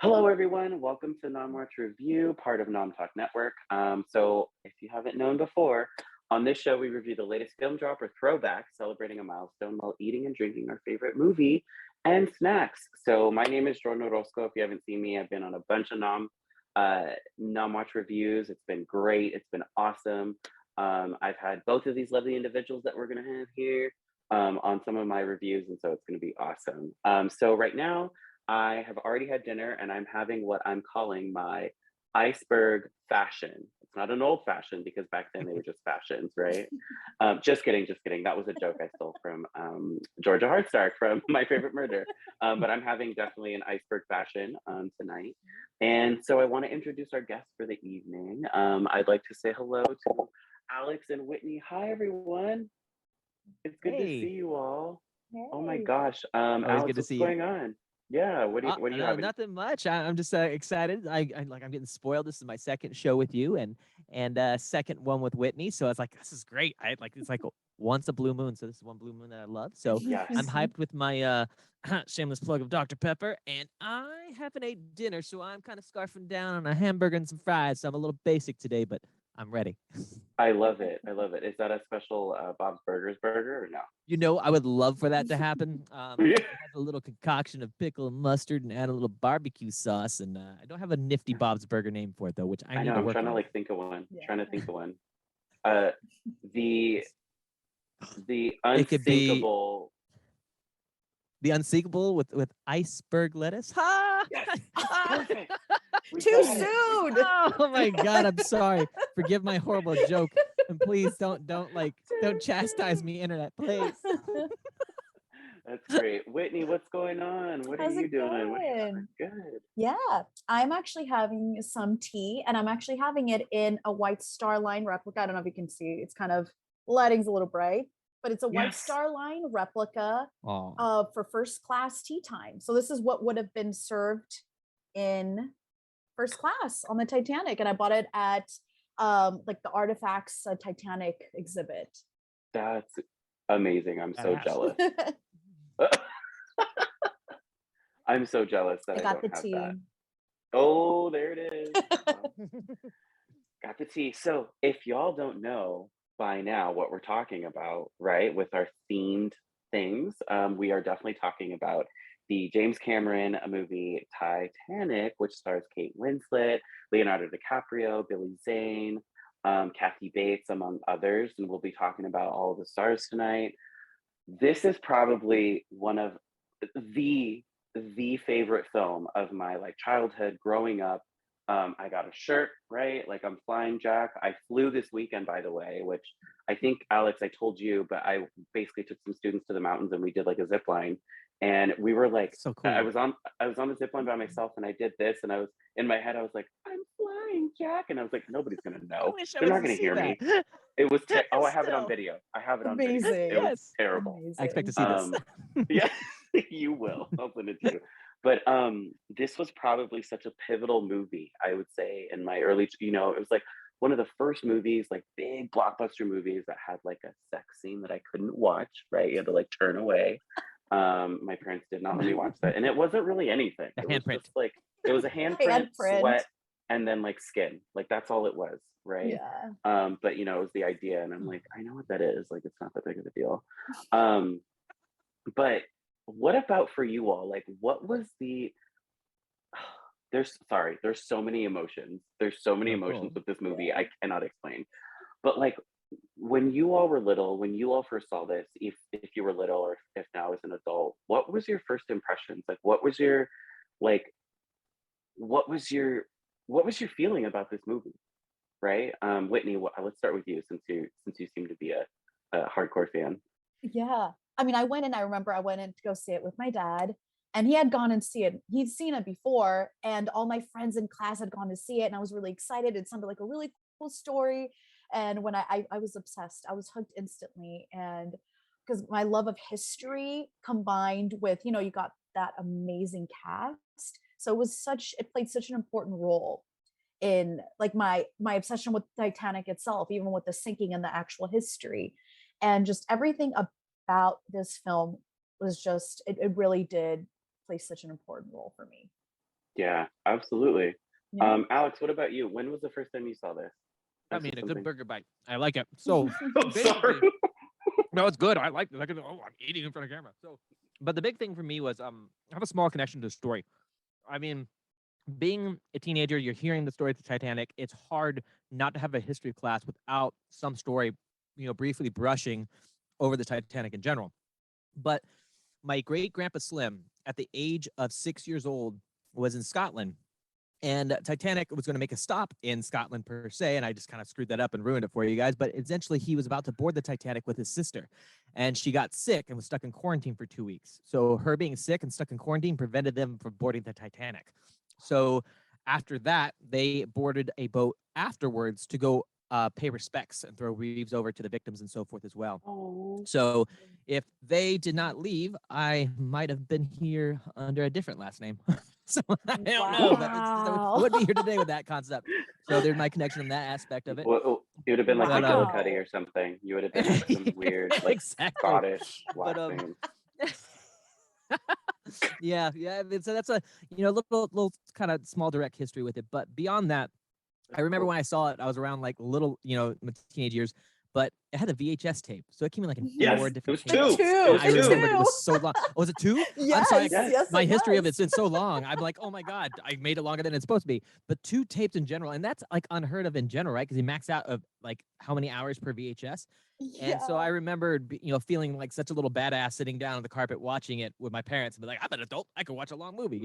Hello, everyone. Welcome to Nom Watch Review, part of Nom Talk Network. So, if you haven't known before, on this show we review the latest film drop or throwback, celebrating a milestone while eating and drinking our favorite movie and snacks. So, my name is Jordyn Orozco. If you haven't seen me, I've been on a bunch of Nom Watch reviews. It's been great. It's been awesome. I've had both of these lovely individuals that we're going to have here on some of my reviews, and so it's going to be awesome. So, right now, I have already had dinner and I'm having what I'm calling my iceberg fashion. It's not an old fashioned because back then they were just fashions, right? Just kidding, just kidding. That was a joke I stole from Georgia Hardstark from My Favorite Murder. But I'm having definitely an iceberg fashion tonight. And so I want to introduce our guests for the evening. I'd like to say hello to Alex and Whitney. Hi, everyone. It's good to see Hey, you all. Oh my Hey. gosh. always good Alex, to what's see you. going on? Yeah, what are you No, having? nothing much. I'm just excited. I'm getting spoiled. This is my second show with you, and second one with Whitney. So it's like this is great. I like it's like once a blue moon. So this is one blue moon that I love. So I'm Yes. hyped with my shameless plug of Dr Pepper, and I haven't ate dinner, so I'm kind of scarfing down on a hamburger and some fries. So I'm a little basic today, but I'm ready. I love it. I love it. Is that a special Bob's Burgers burger or no? I would love for that to happen. Yeah. I had a little concoction of pickle and mustard and add a little barbecue sauce. And I don't have a nifty Bob's Burger name for it, though, which I I know. need to I'm work trying to on. like think of one. Yeah. Trying to think of one. Uh, the the It could be unsinkable. the unsinkable with iceberg lettuce. Ha! Yes. Ah! Perfect. We Too got it. We soon. got Oh my God! I'm sorry. Forgive my horrible joke, and please don't chastise me, internet, please. That's great. Whitney, what's going on? What are How's you it doing? What are you going? having? Good. Yeah, I'm actually having some tea and I'm actually having it in a White Star Line replica. I don't know if you can see, it's kind of lighting's a little bright, but it's a White Yes. Star Line replica Oh, for first class tea time. So this is what would have been served in first class on the Titanic. And I bought it at like the Artifacts Titanic exhibit. That's amazing. I'm so badass. jealous. I'm so jealous that I I got don't the have tea. that. Oh, there it is. Got the tea. So, if y'all don't know by now what we're talking about, right, with our themed things, we are definitely talking about the James Cameron movie Titanic, which stars Kate Winslet, Leonardo DiCaprio, Billy Zane, Kathy Bates, among others. And we'll be talking about all of the stars tonight. This is probably one of the the favorite film of my like childhood growing up. I got a shirt, right? Like I'm flying Jack. I flew this weekend, by the way, which I think Alex, I told you, but I basically took some students to the mountains and we did like a zip line. And we were like, So I cool. was on I was on the zip line by myself and I did this and I was in my head, I was like, I'm flying Jack. And I was like, nobody's gonna I know. wish I They're was not to gonna see hear that. me. It was oh, I have it on Still, video. I have it on video. It was Amazing. yes. terrible. I expect to Amazing. see this. Yeah, you will. I'll send it to you. But this was probably such a pivotal movie, I would say, in my early, it was like one of the first movies, like big blockbuster movies that had like a sex scene that I couldn't watch, right? You had to like turn away. My parents did not let me watch that. And it wasn't really anything. The It was handprint. just like, it was a handprint, Handprint. sweat, and then like skin. Like that's all it was, right? Yeah. But it was the idea. And I'm like, I know what that is. Like, it's not that big of a deal. Um, but what about for you all? Like, what was the there's so many emotions. There's so many Oh, emotions cool. with this movie Yeah. I cannot explain. But like when you all were little, when you all first saw this, if you were little or if now as an adult, what was your first impressions? Like like what was your what was your feeling about this movie? Right? Whitney, let's start with you since you seem to be a hardcore fan. Yeah. I mean, I remember I went in to go see it with my dad and he had gone and see it. He'd seen it before and all my friends in class had gone to see it and I was really excited. It sounded like a really cool story. And when I was obsessed, I was hooked instantly. And because my love of history combined with, you got that amazing cast. So it played such an important role in like my obsession with Titanic itself, even with the sinking and the actual history. And just everything about this film was just it really did play such an important role for me. Yeah, absolutely. Yeah. Alex, what about you? When was the first time you saw this? I This mean, is a good something. burger bite. I like it. So I'm sorry. basically, no, it's good. I like it. I'm eating in front of camera. So, but the big thing for me was I have a small connection to the story. I mean, being a teenager, you're hearing the story of the Titanic. It's hard not to have a history class without some story, briefly brushing over the Titanic in general. But my great grandpa Slim, at the age of 6 years old, was in Scotland. And Titanic was going to make a stop in Scotland per se, and I just kind of screwed that up and ruined it for you guys. But essentially, he was about to board the Titanic with his sister, and she got sick and was stuck in quarantine for 2 weeks. So her being sick and stuck in quarantine prevented them from boarding the Titanic. So after that, they boarded a boat afterwards to go pay respects and throw wreaths over to the victims and so forth as well. Oh. So if they did not leave, I might have been here under a different last name. So I don't know. I wouldn't be here today with that concept. So there's my connection on that aspect of it. Well, it would have been like Wow. McGillicuddy or something. You would have been like some weird, like Exactly. Scottish But, last name. yeah. So that's a little kind of small direct history with it. But beyond that, I remember when I saw it, I was around like little, my teenage years, but it had a VHS tape. So it came in like in Yes, four it different was tapes. two. And I It was remembered two. it was so long. Oh, was it two? Yes, I'm sorry. yes, My it history of was. it's been so long. I'm like, oh my God, I made it longer than it's supposed to be. But two tapes in general, and that's like unheard of in general, right? Because you max out of like how many hours per VHS. And so I remembered, feeling like such a little badass sitting down on the carpet watching it with my parents and be like, I'm an adult. I can watch a long movie,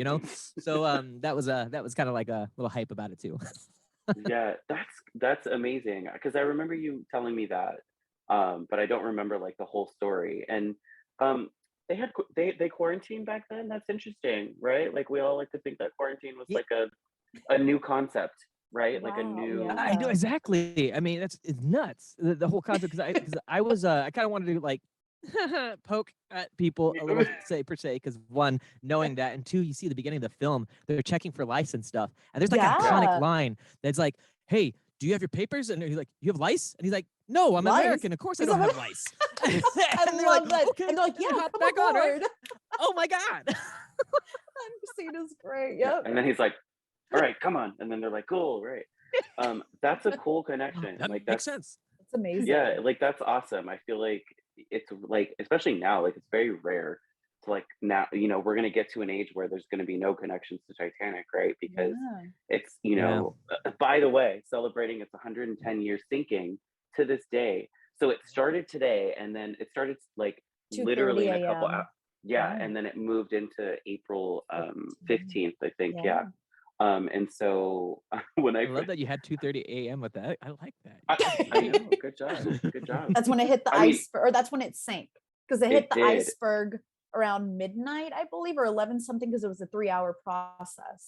So that was kind of like a little hype about it too. Yeah, that's amazing. Because I remember you telling me that, but I don't remember like the whole story. And they quarantined back then. That's interesting, right? Like we all like to think that quarantine was Yeah. like a new concept, right? Like a Wow, new. yeah. I know exactly. I mean, it's nuts. The whole concept because I was I kind of wanted to like poke at people a little per se because one, knowing that, and two, you see the beginning of the film, they're checking for lice and stuff, and there's like an iconic line that's like, "Hey, do you have your papers?" And he's like, "You have lice?" And he's like, "No, I'm Lice? American. Of course I He's don't have American. lice." I And they're love like, that. "Okay," And they're like, and yeah, hop come back on, right? aboard. Oh my God. That scene is great. Yeah. Yep. And then he's like, "All right, come on." And then they're like, "Cool, right." That's a cool connection. That Like makes that's sense. It's amazing. yeah, like that's awesome. I feel like it's like especially now, like it's very rare to like now, we're gonna get to an age where there's gonna be no connections to Titanic, right? Because Yeah. it's, Yeah. by the way, celebrating its 110 years sinking to this day. So it started today and then it started like 2:30 literally in a couple a.m. hours. Yeah, Yeah. and then it moved into April 15th, I think. Yeah. And so when I love that you had 2:30 a.m. with that. I like that. I know, good job. That's when it hit the I mean, iceberg, or that's when it sank, because it hit It the did. iceberg around midnight, I believe, or 11 something, because it was a 3-hour process.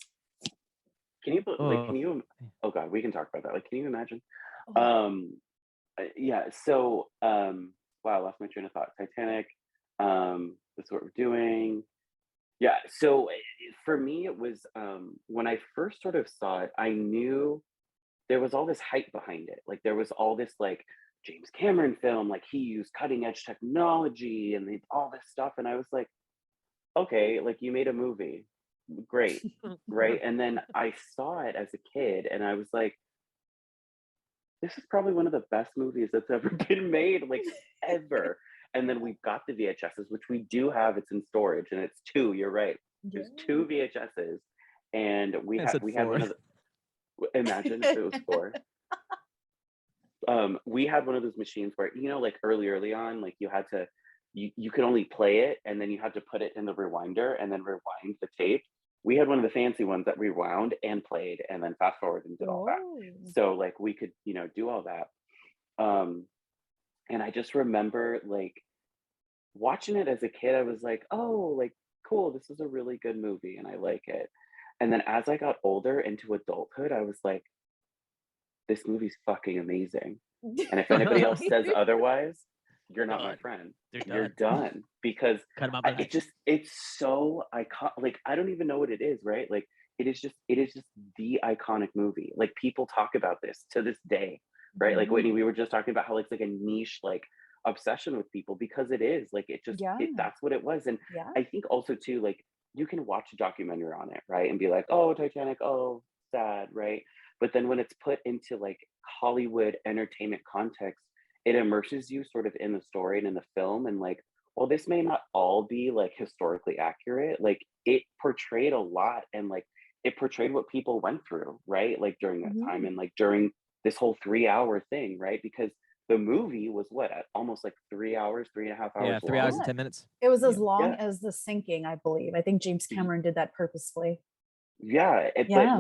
Can you Oh. oh God, we can talk about that. Like, can you imagine? Oh. Yeah, so wow, I lost my train of thought. Titanic, that's what we're doing. Yeah, so for me it was when I first sort of saw it, I knew there was all this hype behind it. Like there was all this like James Cameron film, like he used cutting edge technology and all this stuff. And I was like, okay, like you made a movie. Great. Right. And then I saw it as a kid and I was like, this is probably one of the best movies that's ever been made, like ever. And then we've got the VHSs, which we do have. It's in storage, and it's two. You're right. There's two VHSs, and we had one of the. Imagine if it was four. We had one of those machines where like early on, like you had to, you could only play it, and then you had to put it in the rewinder, and then rewind the tape. We had one of the fancy ones that rewound and played, and then fast forward and did all that. So like we could, do all that. And I just remember like watching it as a kid, I was like, oh, like cool, this is a really good movie and I like it. And then as I got older into adulthood, I was like, this movie's fucking amazing. And if anybody else says otherwise, you're not my friend. You're done. Because it's so iconic. Like, I don't even know what it is, right? Like, it is just the iconic movie. Like, people talk about this to this day, right? Like, Whitney, we were just talking about how it's like a niche, like, obsession with people because it is. Like, that's what it was. And I think also, too, like, you can watch a documentary on it, right? And be like, oh, Titanic, oh, sad, right? But then when it's put into like Hollywood entertainment context, it immerses you sort of in the story and in the film. And like, well, this may not all be like historically accurate. Like it portrayed a lot, and like it portrayed what people went through, right? Like during that time, and like during this whole 3 hour thing, right? Because the movie was what, almost like 3 hours, 3.5 hours Yeah, 3 long. hours and 10 minutes. It was as Yeah. long as The Sinking, I believe. I think James Cameron did that purposefully. Yeah, Yeah.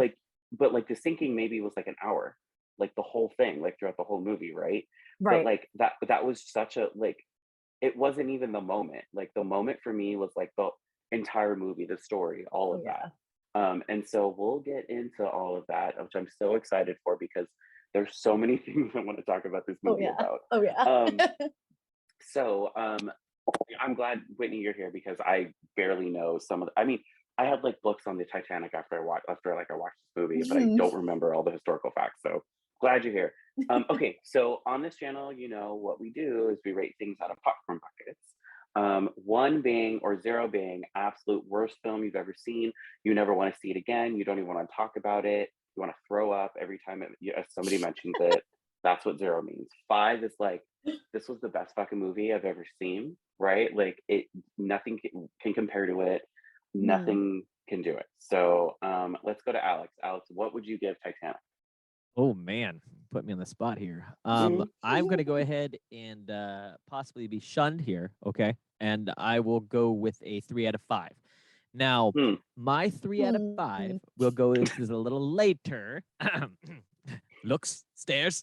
but like The Sinking maybe was like an hour, like the whole thing, like throughout the whole movie, right? But Right. like that was such a like, it wasn't even the moment. Like the moment for me was like the entire movie, the story, all Oh, of yeah. that. And so we'll get into all of that, which I'm so excited for, because there's so many things I want to talk about this Oh, movie yeah. about. Oh, yeah. So I'm glad, Whitney, you're here, because I barely know some of the, I mean, I had like books on the Titanic after I watched this movie, but I don't remember all the historical facts. So glad you're here. Okay, so on this channel, you know what we do is we rate things out of popcorn buckets. 1 being, or 0 being, absolute worst film you've ever seen. You never want to see it again. You don't even want to talk about it. You want to throw up every time somebody mentions it. That's what 0 means. 5 is like, this was the best fucking movie I've ever seen, right? Like nothing can compare to it. Nothing can do it. So let's go to Alex. Alex, what would you give Titanic? Oh man, put me on the spot here. I'm gonna go ahead and possibly be shunned here, okay? And I will go with a 3 out of 5. Now, my 3 out of 5 will go is a little later. Looks, stares.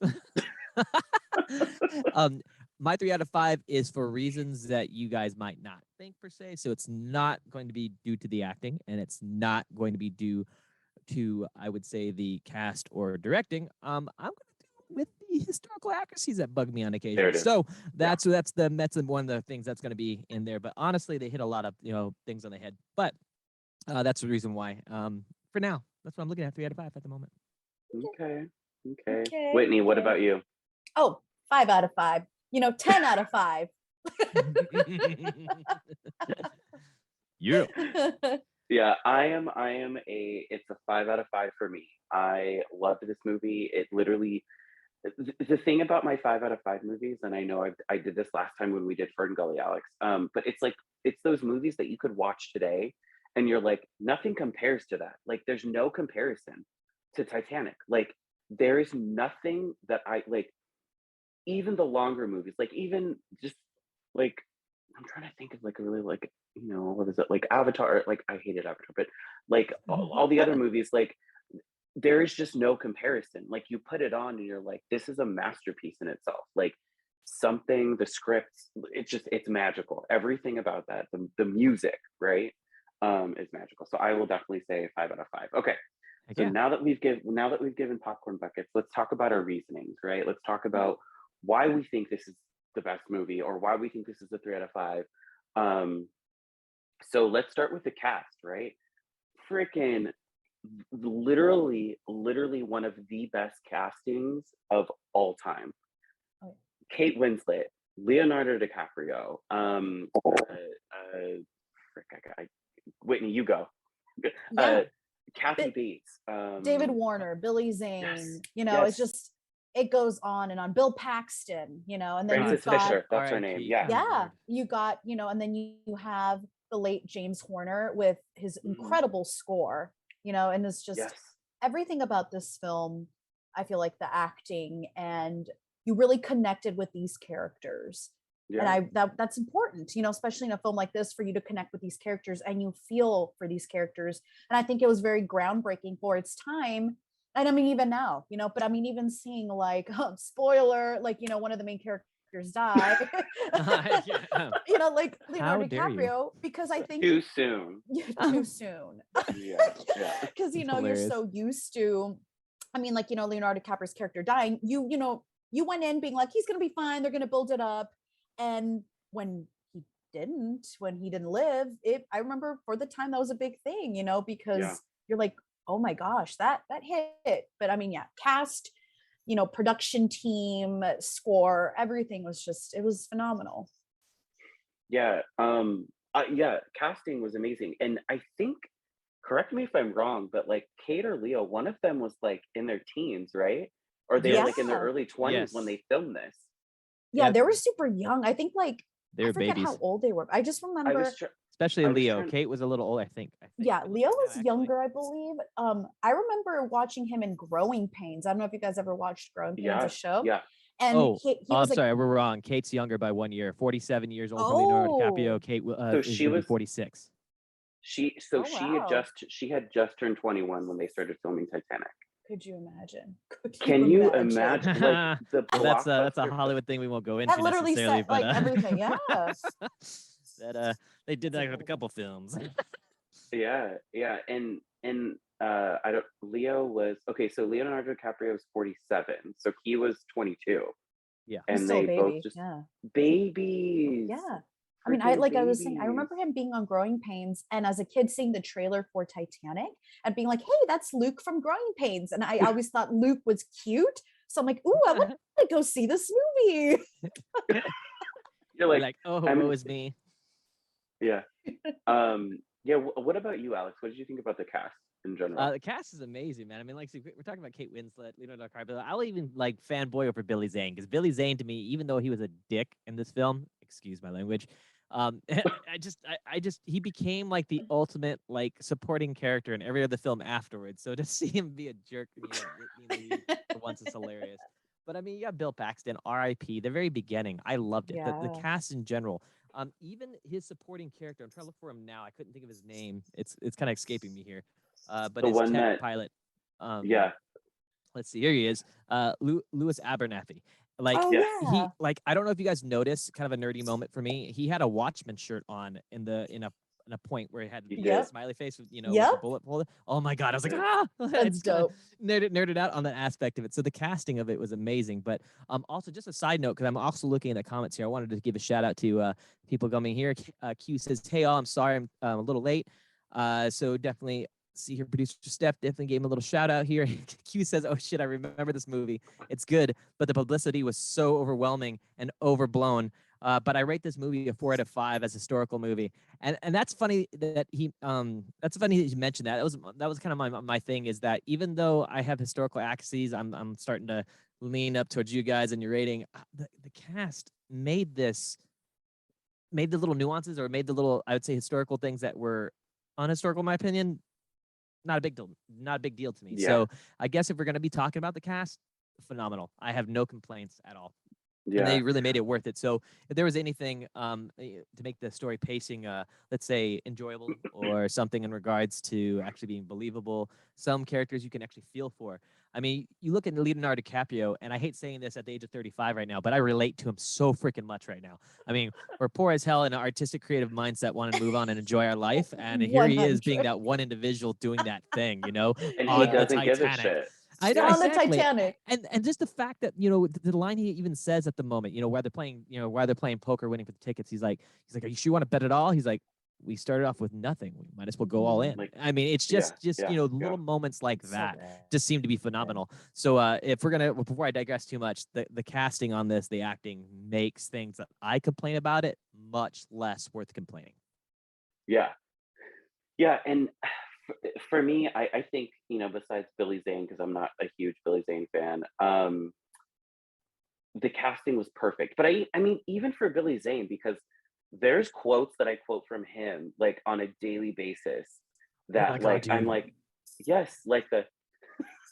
My 3 out of 5 is for reasons that you guys might not think per se. So it's not going to be due to the acting, and it's not going to be due to, I would say, the cast or directing. I'm going to do with the historical accuracies that bug me on occasion. There it is. So that's one of the things that's going to be in there. But honestly, they hit a lot of things on the head. But that's the reason why. For now, that's what I'm looking at. 3 out of 5 at the moment. Okay. Whitney, what about you? Oh, 5 out of 5. 10 out of 5. Yeah. Yeah, it's a 5 out of 5 for me. I loved this movie. It literally, the thing about my 5 out of 5 movies, and I know I did this last time when we did Fern Gully, Alex, but it's those movies that you could watch today and you're like, nothing compares to that. Like there's no comparison to Titanic. Like there is nothing that I like, even the longer movies, like even just like, I'm trying to think of like a really like, what is it, like Avatar, like I hated Avatar, but like all the other movies, like there is just no comparison. Like you put it on and you're like, this is a masterpiece in itself. Like the scripts, it's magical. Everything about that, the music, right, is magical. So I will definitely say 5 out of 5. Okay. So now that we've given popcorn buckets, let's talk about our reasonings, right? Let's talk about why we think this is the best movie, or why we think this is a 3 out of 5. So let's start with the cast, right? Freaking literally one of the best castings of all time. Kate Winslet, Leonardo DiCaprio, Whitney, you go. Kathy Bates, David Warner, Billy Zane, yes. it's just, it goes on and on. Bill Paxton, and then Frances Fisher, that's her name. Yeah. You got, and then you have the late James Horner with his incredible score, and it's just everything about this film. I feel like the acting, and you really connected with these characters. And that's important, especially in a film like this, for you to connect with these characters and you feel for these characters. And I think it was very groundbreaking for its time. And I mean, even now, but I mean, even seeing like, spoiler, like, one of the main characters die, like Leonardo DiCaprio, because I think too soon. Too soon. Because, you're so used to, I mean, like, Leonardo DiCaprio's character dying, you went in being like, he's going to be fine. They're going to build it up. And when he didn't live, I remember for the time that was a big thing, because you're like, oh my gosh, that hit. But I mean, cast, production team, score, everything was just, it was phenomenal. Yeah. Yeah, casting was amazing. And I think, correct me if I'm wrong, but like Kate or Leo, one of them was like in their teens, right? Or they were like in their Yeah. early 20s when Yes. they filmed this. Yeah, Yeah, they were super young. I think like They I were forget how babies, old they were. I just I remember, was especially I was Leo. trying. Kate was a little old, I think. yeah, I'm Leo looking now, was actually. younger, I believe. I remember watching him in Growing Pains. I don't know if you guys ever watched Growing Pains, a Yeah, show. yeah. And Oh, he I'm was like, sorry, we're wrong. Kate's younger by 1 year. 47 years old for Leonardo oh, DiCaprio. Kate So is she going to be was 46. oh wow. she had just turned 21 when they started filming Titanic. Could you imagine? Could Can you you imagine? imagine like the Well, that's a blockbuster? Hollywood thing we won't go That into literally necessarily, said but like everything. Yeah. that they did That's that with a incredible. couple films. Yeah, yeah, and I don't. Leo was okay. So Leonardo DiCaprio was 47, so he was 22, Yeah. He's and still a they both baby. just Yeah. babies, Yeah. I mean, freaking I was saying, I babies. remember him being on Growing Pains, and as a kid seeing the trailer for Titanic and being like, "Hey, that's Luke from Growing Pains," and I always thought Luke was cute, so I'm like, "Ooh, I want to go see this movie." You're You're like, like, oh, I'm woe is me. yeah, yeah. What about you, Alex? What did you think about the cast in general? The cast is amazing, man. I mean, like, see, we're talking about Kate Winslet, Leonardo DiCaprio. I'll even like fanboy over Billy Zane because Billy Zane, to me, even though he was a dick in this film, excuse my language, he became like the ultimate like supporting character in every other film afterwards. So to see him be a jerk in the lead for once is hilarious. But I mean, yeah, Bill Paxton, R.I.P. The very beginning, I loved it. The Yeah. cast in general. Even his supporting character. I'm trying to look for him now. I couldn't think of his name. It's kind of escaping me here. But The his one tech that, pilot. yeah, Let's see. Here he is. Louis Abernathy. Like Oh yes, he, yeah. like I don't know if you guys noticed. Kind of a nerdy moment for me. He had a Watchman shirt on in a point where he had he the did. Yep. smiley face with with the Yep. bullet hole. Oh my god! I was like, Yeah. ah! I That's just kind of dope. nerded out on that aspect of it. So the casting of it was amazing. But also just a side note because I'm also looking at the comments here. I wanted to give a shout out to people coming here. Q says, "Hey all, I'm sorry I'm a little late." So definitely see here, producer Steph definitely gave him a little shout out here. Q says, "Oh shit, I remember this movie. It's good, but the publicity was so overwhelming and overblown. But I rate this movie a 4 out of 5 as a historical movie." And that's funny that that's funny that you mentioned that. That was kind of my thing is that even though I have historical accuracies, I'm starting to lean up towards you guys and your rating. The cast made the little nuances or made the little, I would say, historical things that were unhistorical in my opinion not a big deal to me. Yeah, So I guess if we're gonna be talking about the cast, phenomenal. I have no complaints at all. And yeah, they really made it worth it. So if there was anything to make the story pacing, let's say enjoyable or something in regards to actually being believable, some characters you can actually feel for. I mean, you look at Leonardo DiCaprio, and I hate saying this at the age of 35 right now, but I relate to him so freaking much right now. I mean, we're poor as hell in an artistic, creative mindset, wanting to move on and enjoy our life, and here he is being 100. that one individual doing that thing, and he on the doesn't give a Titanic. shit. I know Yeah, On the exactly, Titanic. and just the fact that the line he even says at the moment, while they're playing, while they're playing poker, winning for the tickets, he's like, "Are you sure you want to bet it all?" He's like, "We started off with nothing. We might as well go all in." like I mean, it's yeah, just yeah, yeah. little moments like So that good. just seem to be phenomenal. So if we're gonna, before I digress too much, the casting on this, the acting makes things that I complain about it much less worth complaining. Yeah, yeah, and for me, I think besides Billy Zane, because I'm not a huge Billy Zane fan, the casting was perfect. But I mean, even for Billy Zane, because there's quotes that I quote from him like on a daily basis Oh my that god, like I'm dude! like, yes, like the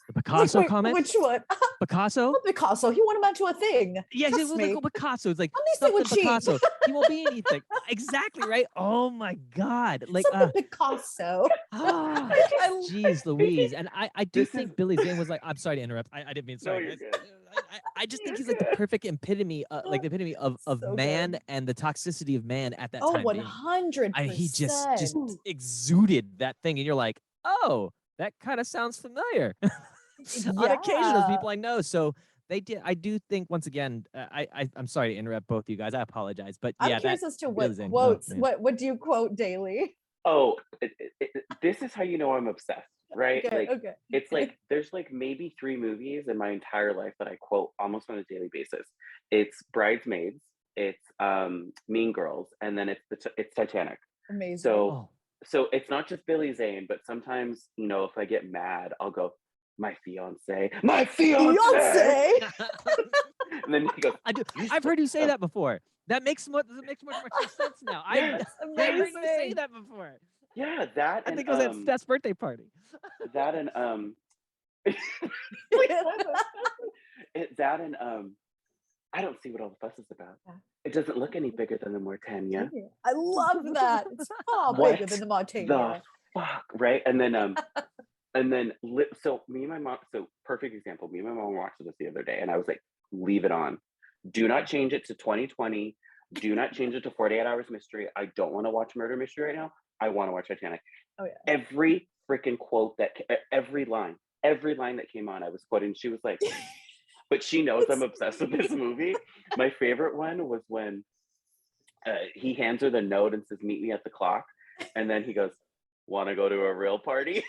The Picasso Wait, comment. which one? Picasso. Picasso. He went to a thing. Yeah, it Trust was like, me. oh, Picasso. It's like At least they something would cheat. Picasso. He won't be anything. Exactly right. Oh my god! Like Something Picasso. ah, I just I, jeez Louise. And I do this is think Billy Zane was like, I'm sorry to interrupt. I didn't mean no, sorry you're guys. good. I just think You're he's like the good. perfect epitome, like the epitome of so man good. and the toxicity of man at that Oh, time being. He just 100%. Ooh, exuded that thing, and you're like, oh, that kind of sounds familiar. On occasion, those Yeah. people I know. So they did. I do think once again, I'm sorry to interrupt both of you guys. I apologize, but I'm yeah, that curious as to Billy what Zane. Oh quotes, man. what do you quote daily? oh, this is how you know I'm obsessed, right? Okay, Like okay. it's like there's like maybe 3 movies in my entire life that I quote almost on a daily basis. It's Bridesmaids, it's Mean Girls, and then it's Titanic. Amazing. So it's not just Billy Zane, but sometimes, you know, if I get mad, I'll go, my fiance. Fiance. And then he goes, I've heard you say that before. That makes much sense now. Yes. I've heard you say that before. Yeah, that I and think it was at Steph's birthday party. that and that and I don't see what all the fuss is about. Yeah. It doesn't look any bigger than the Mortania. I love that. It's far What bigger than the Montaigne. The fuck, right? And then so me and my mom, so perfect example, me and my mom watched this the other day, and I was like, leave it on. Do not change it to 2020. Do not change it to 48 Hours Mystery. I don't want to watch Murder Mystery right now. I want to watch Titanic. Oh yeah. Every freaking quote every line that came on, I was quoting. She was like, but she knows I'm obsessed with this movie. My favorite one was when he hands her the note and says, meet me at the clock. And then he goes, want to go to a real party?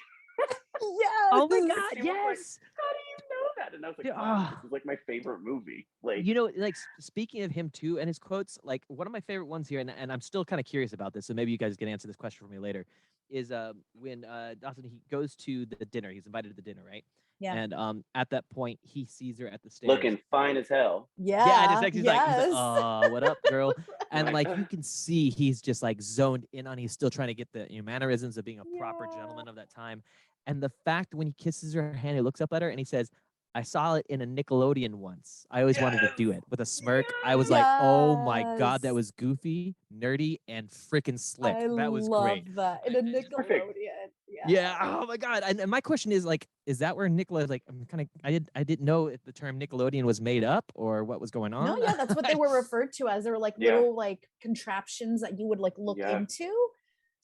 Yes. Oh my God, She was like, yes. how do you know that? And I was like, Yeah, wow, this is like my favorite movie. Like, You know, like speaking of him too and his quotes, like one of my favorite ones here, and I'm still kind of curious about this, so maybe you guys can answer this question for me later, is when Dawson, he goes to the dinner, he's invited to the dinner, right? Yeah. And at that point, he sees her at the stairs. looking fine as hell. Yeah. Yeah, and it's like, he's like, yes. oh, what up, girl? And Right. like you can see he's just like zoned in on, he's still trying to get the mannerisms of being a proper Yeah. gentleman of that time. And the fact when he kisses her hand, he looks up at her and he says, I saw it in a Nickelodeon once. I always wanted to do it with a smirk. I was like, oh my God, that Yes. was goofy, nerdy, and freaking slick. I that was love great. that in a It's perfect. Nickelodeon. Yeah. Oh my God. And my question is like, is that where Nickelodeon, like, I didn't know if the term Nickelodeon was made up or what was going on. No, yeah, that's what they were referred to as. They were like Yeah. little like contraptions that you would like look Yeah. into.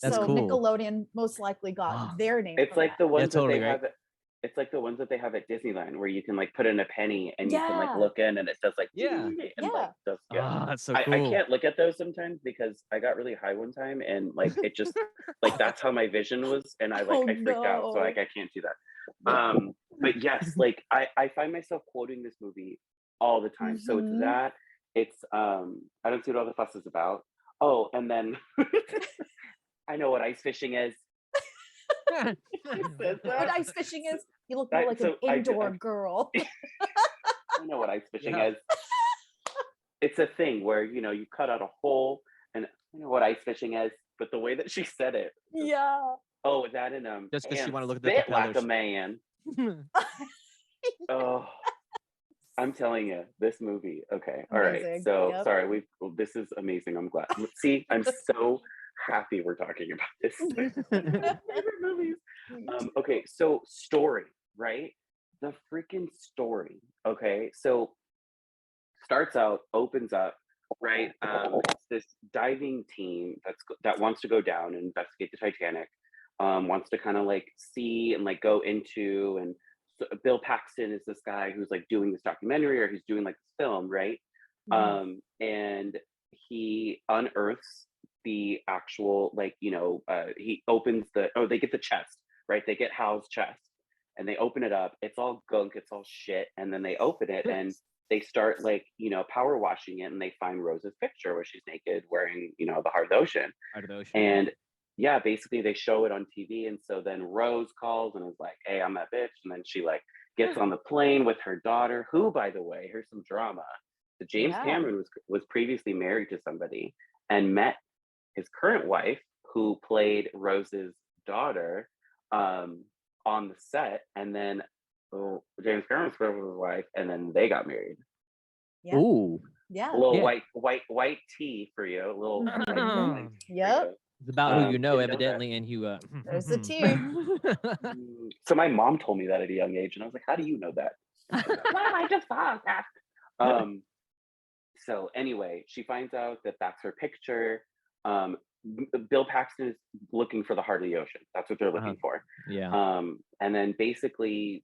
That's so cool. Nickelodeon most likely got Ah. their name. It's from like that. the ones totally that they right. have. It's like the ones that they have at Disneyland, where you can like put in a penny and you can like Yeah. look in, and it does like Yeah. and Yeah. like does Ah, that's so cool. I can't look at those sometimes because I got really high one time, and like it just like that's how my vision was, and I Oh, freaked out, so like no. I can't do that. But yes, like I find myself quoting this movie all the time. So it's Mhm. that, it's I don't see what all the fuss is about. Oh, and then I know what ice fishing is. It says What that. ice fishing is? You look more I- like so an I- indoor I- girl. I know what ice fishing Yeah. is. It's a thing where, you know, you cut out a hole, and I know what ice fishing is, but the way that she said it, Yeah. oh, that and Just 'cause she and wanna look at the spit like a propellers. man. Oh, I'm telling you, this movie. Okay, all right. Amazing. So Yep. sorry, this is amazing. I'm glad. See, I'm so happy we're talking about this. Favorite movies. Okay, so story, right? The freaking story. Okay, so starts out, opens up, right? It's this diving team that wants to go down and investigate the Titanic. Wants to kind of like see and like go into, and so Bill Paxton is this guy who's like doing this documentary, or he's doing like this film, right? Mhm. And he unearths the actual, like, you know, he opens they get the chest, right? They get Hal's chest and they open it up. It's all gunk, it's all shit. And then they open it and they start like, you know, power washing it, and they find Rose's picture where she's naked wearing, you know, the heart of the ocean. Heart of the ocean. And yeah, basically they show it on TV. And so then Rose calls and is like, hey, I'm that bitch. And then she like gets on the plane with her daughter, who, by the way, here's some drama. So James Yeah. Cameron was previously married to somebody and met his current wife, who played Rose's daughter, on the set. And then James Cameron was with his wife, and then they got married. Yeah. Ooh. Yeah. A little Yeah. white tea for you. A little. Mhm. white tea for Yep. you. It's about who you know, didn't know that. evidently, and you. There's the tea. So my mom told me that at a young age, and I was like, "How do you know that?" Mom, I just saw that. So anyway, she finds out that that's her picture. Bill Paxton is looking for the heart of the ocean. That's what they're looking for. Yeah. And then basically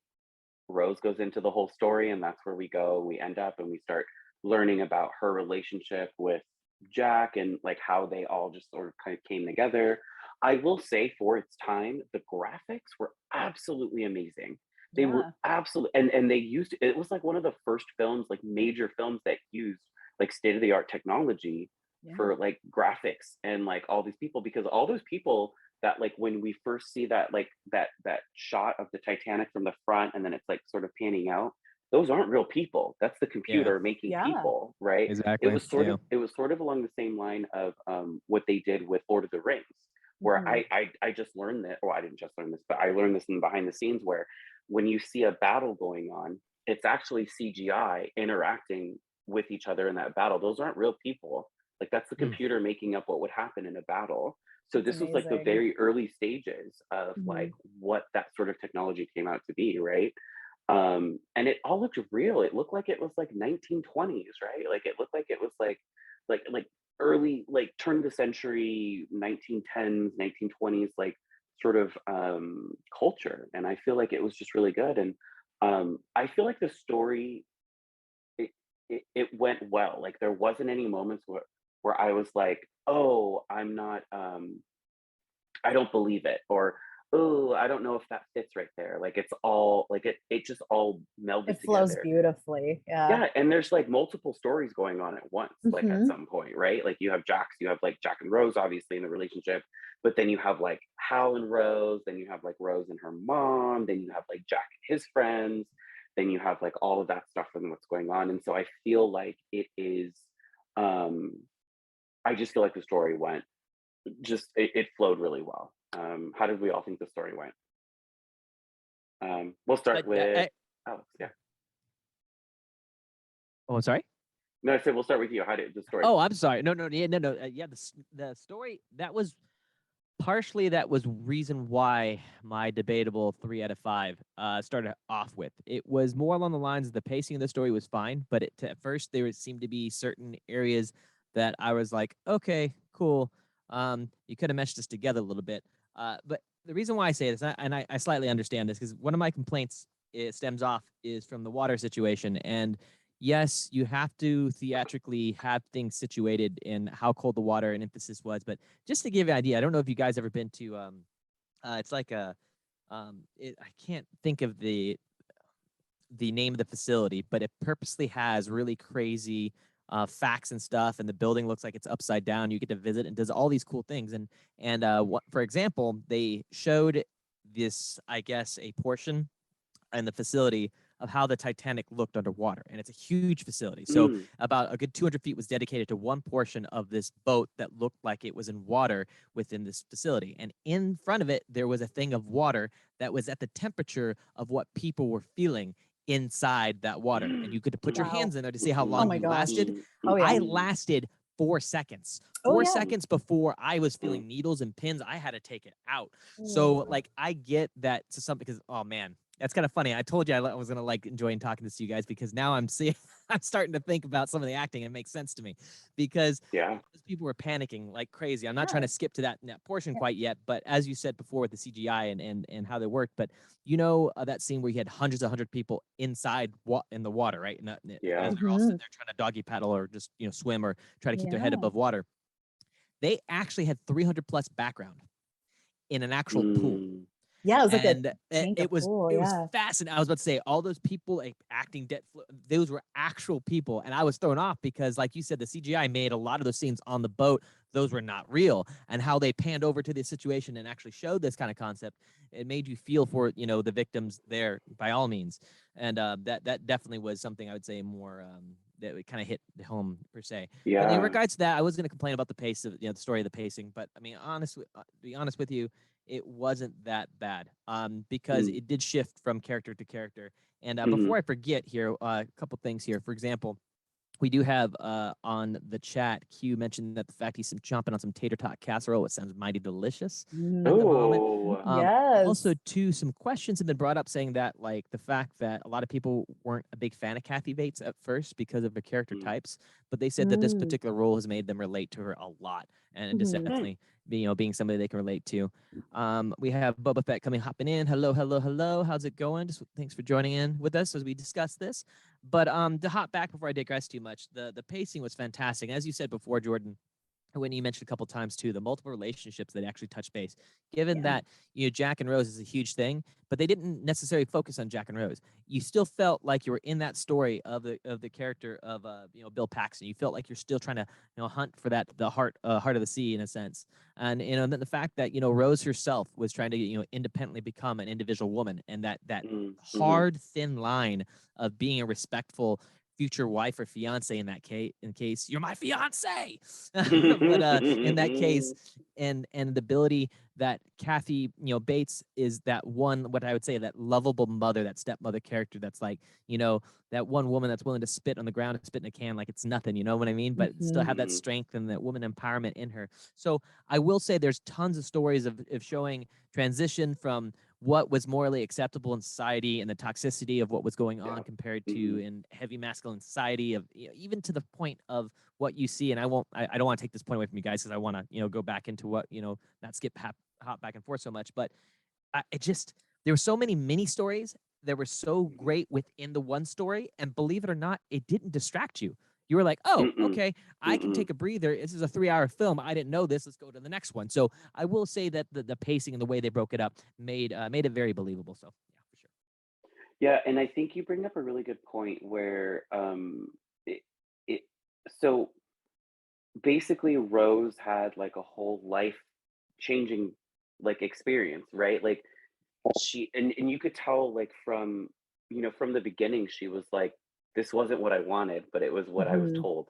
Rose goes into the whole story, and that's where we go. We end up and we start learning about her relationship with Jack, and like how they all just sort of kind of came together. I will say, for its time, the graphics were absolutely amazing. They were Yeah. absolutely, and they used, it was like one of the first films, like major films, that used like state-of-the-art technology Yeah. for like graphics and like all these people, because all those people that like when we first see that like that shot of the Titanic from the front and then it's like sort of panning out, those aren't real people. That's the computer making Yeah. people, right? It Exactly. was sort of along the same line of what they did with Lord of the Rings, where Mhm. I just learned that, or I didn't just learn this, but I learned this in behind the scenes, where when you see a battle going on, it's actually CGI interacting with each other in that battle. Those aren't real people. Like that's the Hmm. computer making up what would happen in a battle. So That's this was like the amazing. very early stages of Mhm. like what that sort of technology came out to be, right? And it all looked real. It looked like it was like 1920s, right? Like it looked like it was like early, like turn of the century, 1910s, 1920s, like sort of culture. And I feel like it was just really good. And I feel like the story, it, it went well. Like there wasn't any moments where I was like, oh, I'm not I don't believe it, or oh, I don't know if that fits right there. Like it's all like it just all melded It flows together. beautifully. Yeah. Yeah, and there's like multiple stories going on at once, like at Mhm. some point, right? Like you have like Jack and Rose, obviously in the relationship, but then you have like Hal and Rose, then you have like Rose and her mom, then you have like Jack and his friends, then you have like all of that stuff and what's going on. And so I feel like it is, um, I just feel like the story went it flowed really well. How did we all think the story went? We'll start with Alex. Yeah. Oh, I'm sorry. No, I said we'll start with you. How did the story? Oh, I'm sorry. No. Yeah, no. Yeah, the story that was partially reason why my debatable 3 out of 5 started off with. It was more along the lines of the pacing of the story was fine, but at first there seemed to be certain areas that I was like, okay, cool. You could have meshed this together a little bit. But the reason why I say this, and I slightly understand this, because one of my complaints it stems off is from the water situation. And yes, you have to theatrically have things situated in how cold the water and emphasis was. But just to give you an idea, I don't know if you guys ever been to it's like a I can't think of the name of the facility, but it purposely has really crazy facts and stuff, and the building looks like it's upside down. You get to visit and does all these cool things. And what, for example, they showed this, I guess, a portion in the facility of how the Titanic looked underwater. And it's a huge facility. So Mm, about a good 200 feet was dedicated to one portion of this boat that looked like it was in water within this facility. And in front of it, there was a thing of water that was at the temperature of what people were feeling inside that water. And you could put your Wow. hands in there to see how Oh long my you gosh. lasted. Oh yeah. I lasted 4 seconds. Oh Four yeah. seconds before I was feeling needles and pins, I had to take it out. So like I get that to some, because oh man, that's kind of funny. I told you I was gonna like enjoying talking this to you guys, because now I'm seeing I'm starting to think about some of the acting. It makes sense to me, because yeah. those people were panicking like crazy. I'm not trying Yeah. to skip to that portion Yeah. quite yet, but as you said before with the CGI and how they worked, but you know that scene where you had hundred people inside in the water, right? And Yeah. as they're all sitting Mhm. there trying to doggy paddle or just swim or try to keep their head Yeah. above water, they actually had 300 plus background in an actual pool. Mm, Yeah, it was like a And tank it of was pool. it was Yeah. fascinating. I was about to say all those people like, acting dead, those were actual people, and I was thrown off because, like you said, the CGI made a lot of those scenes on the boat. Those were not real, and how they panned over to this situation and actually showed this kind of concept, it made you feel for the victims there by all means, and that definitely was something I would say more that would kind of hit home per se. But in yeah. regards to that, I was going to complain about the pace of the story of the pacing, but I mean, honestly, to be honest with you, it wasn't that bad because Mm, it did shift from character to character. And mhm. before I forget here, a couple things here. For example, we do have on the chat, Q mentioned that the fact he's chomping on some tater tot casserole, it sounds mighty delicious at the moment. Oh, Also, Yes. too, some questions have been brought up saying that, like, the fact that a lot of people weren't a big fan of Kathy Bates at first because of her character mm, types, but they said that this Mm. particular role has made them relate to her a lot, and just Mhm. mm. definitely being somebody they can relate to. We have Boba Fett hopping in. Hello, hello, hello. How's it going? Just thanks for joining in with us as we discuss this. But to hop back before I digress too much, the pacing was fantastic. As you said before, Jordyn, when you mentioned a couple times too, the multiple relationships that actually touch base, given Yeah. that, you know, Jack and Rose is a huge thing, but they didn't necessarily focus on Jack and Rose. You still felt like you were in that story of the character of you know, Bill Paxton. You felt like you're still trying to, you know, hunt for the heart of the sea in a sense. And, you know, then the fact that, you know, Rose herself was trying to, you know, independently become an individual woman, and that hard thin line of being a respectful future wife or fiance in that case, in case you're my fiance, but in that case, and the ability that Kathy, you know, Bates is that one, what I would say, that lovable mother, that stepmother character that's like, you know, that one woman that's willing to spit on the ground and spit in a can like it's nothing, you know what I mean? But still have that strength and that woman empowerment in her. So I will say there's tons of stories of showing transition from what was morally acceptable in society and the toxicity of what was going on compared to in heavy masculine society, of, you know, even to the point of what you see. And I don't want to take this point away from you guys, because I want to, you know, go back into what, you know, not hop back and forth so much, but there were so many mini stories that were so great within the one story, and believe it or not, it didn't distract you. You were like, oh, okay, I can take a breather. This is a 3-hour film. I didn't know this. Let's go to the next one. So I will say that the pacing and the way they broke it up made it very believable. So yeah, for sure. Yeah, and I think you bring up a really good point where it, it so basically Rose had like a whole life changing like experience, right? Like she and you could tell like from, you know, from the beginning she was like, this wasn't what I wanted, but it was what I was told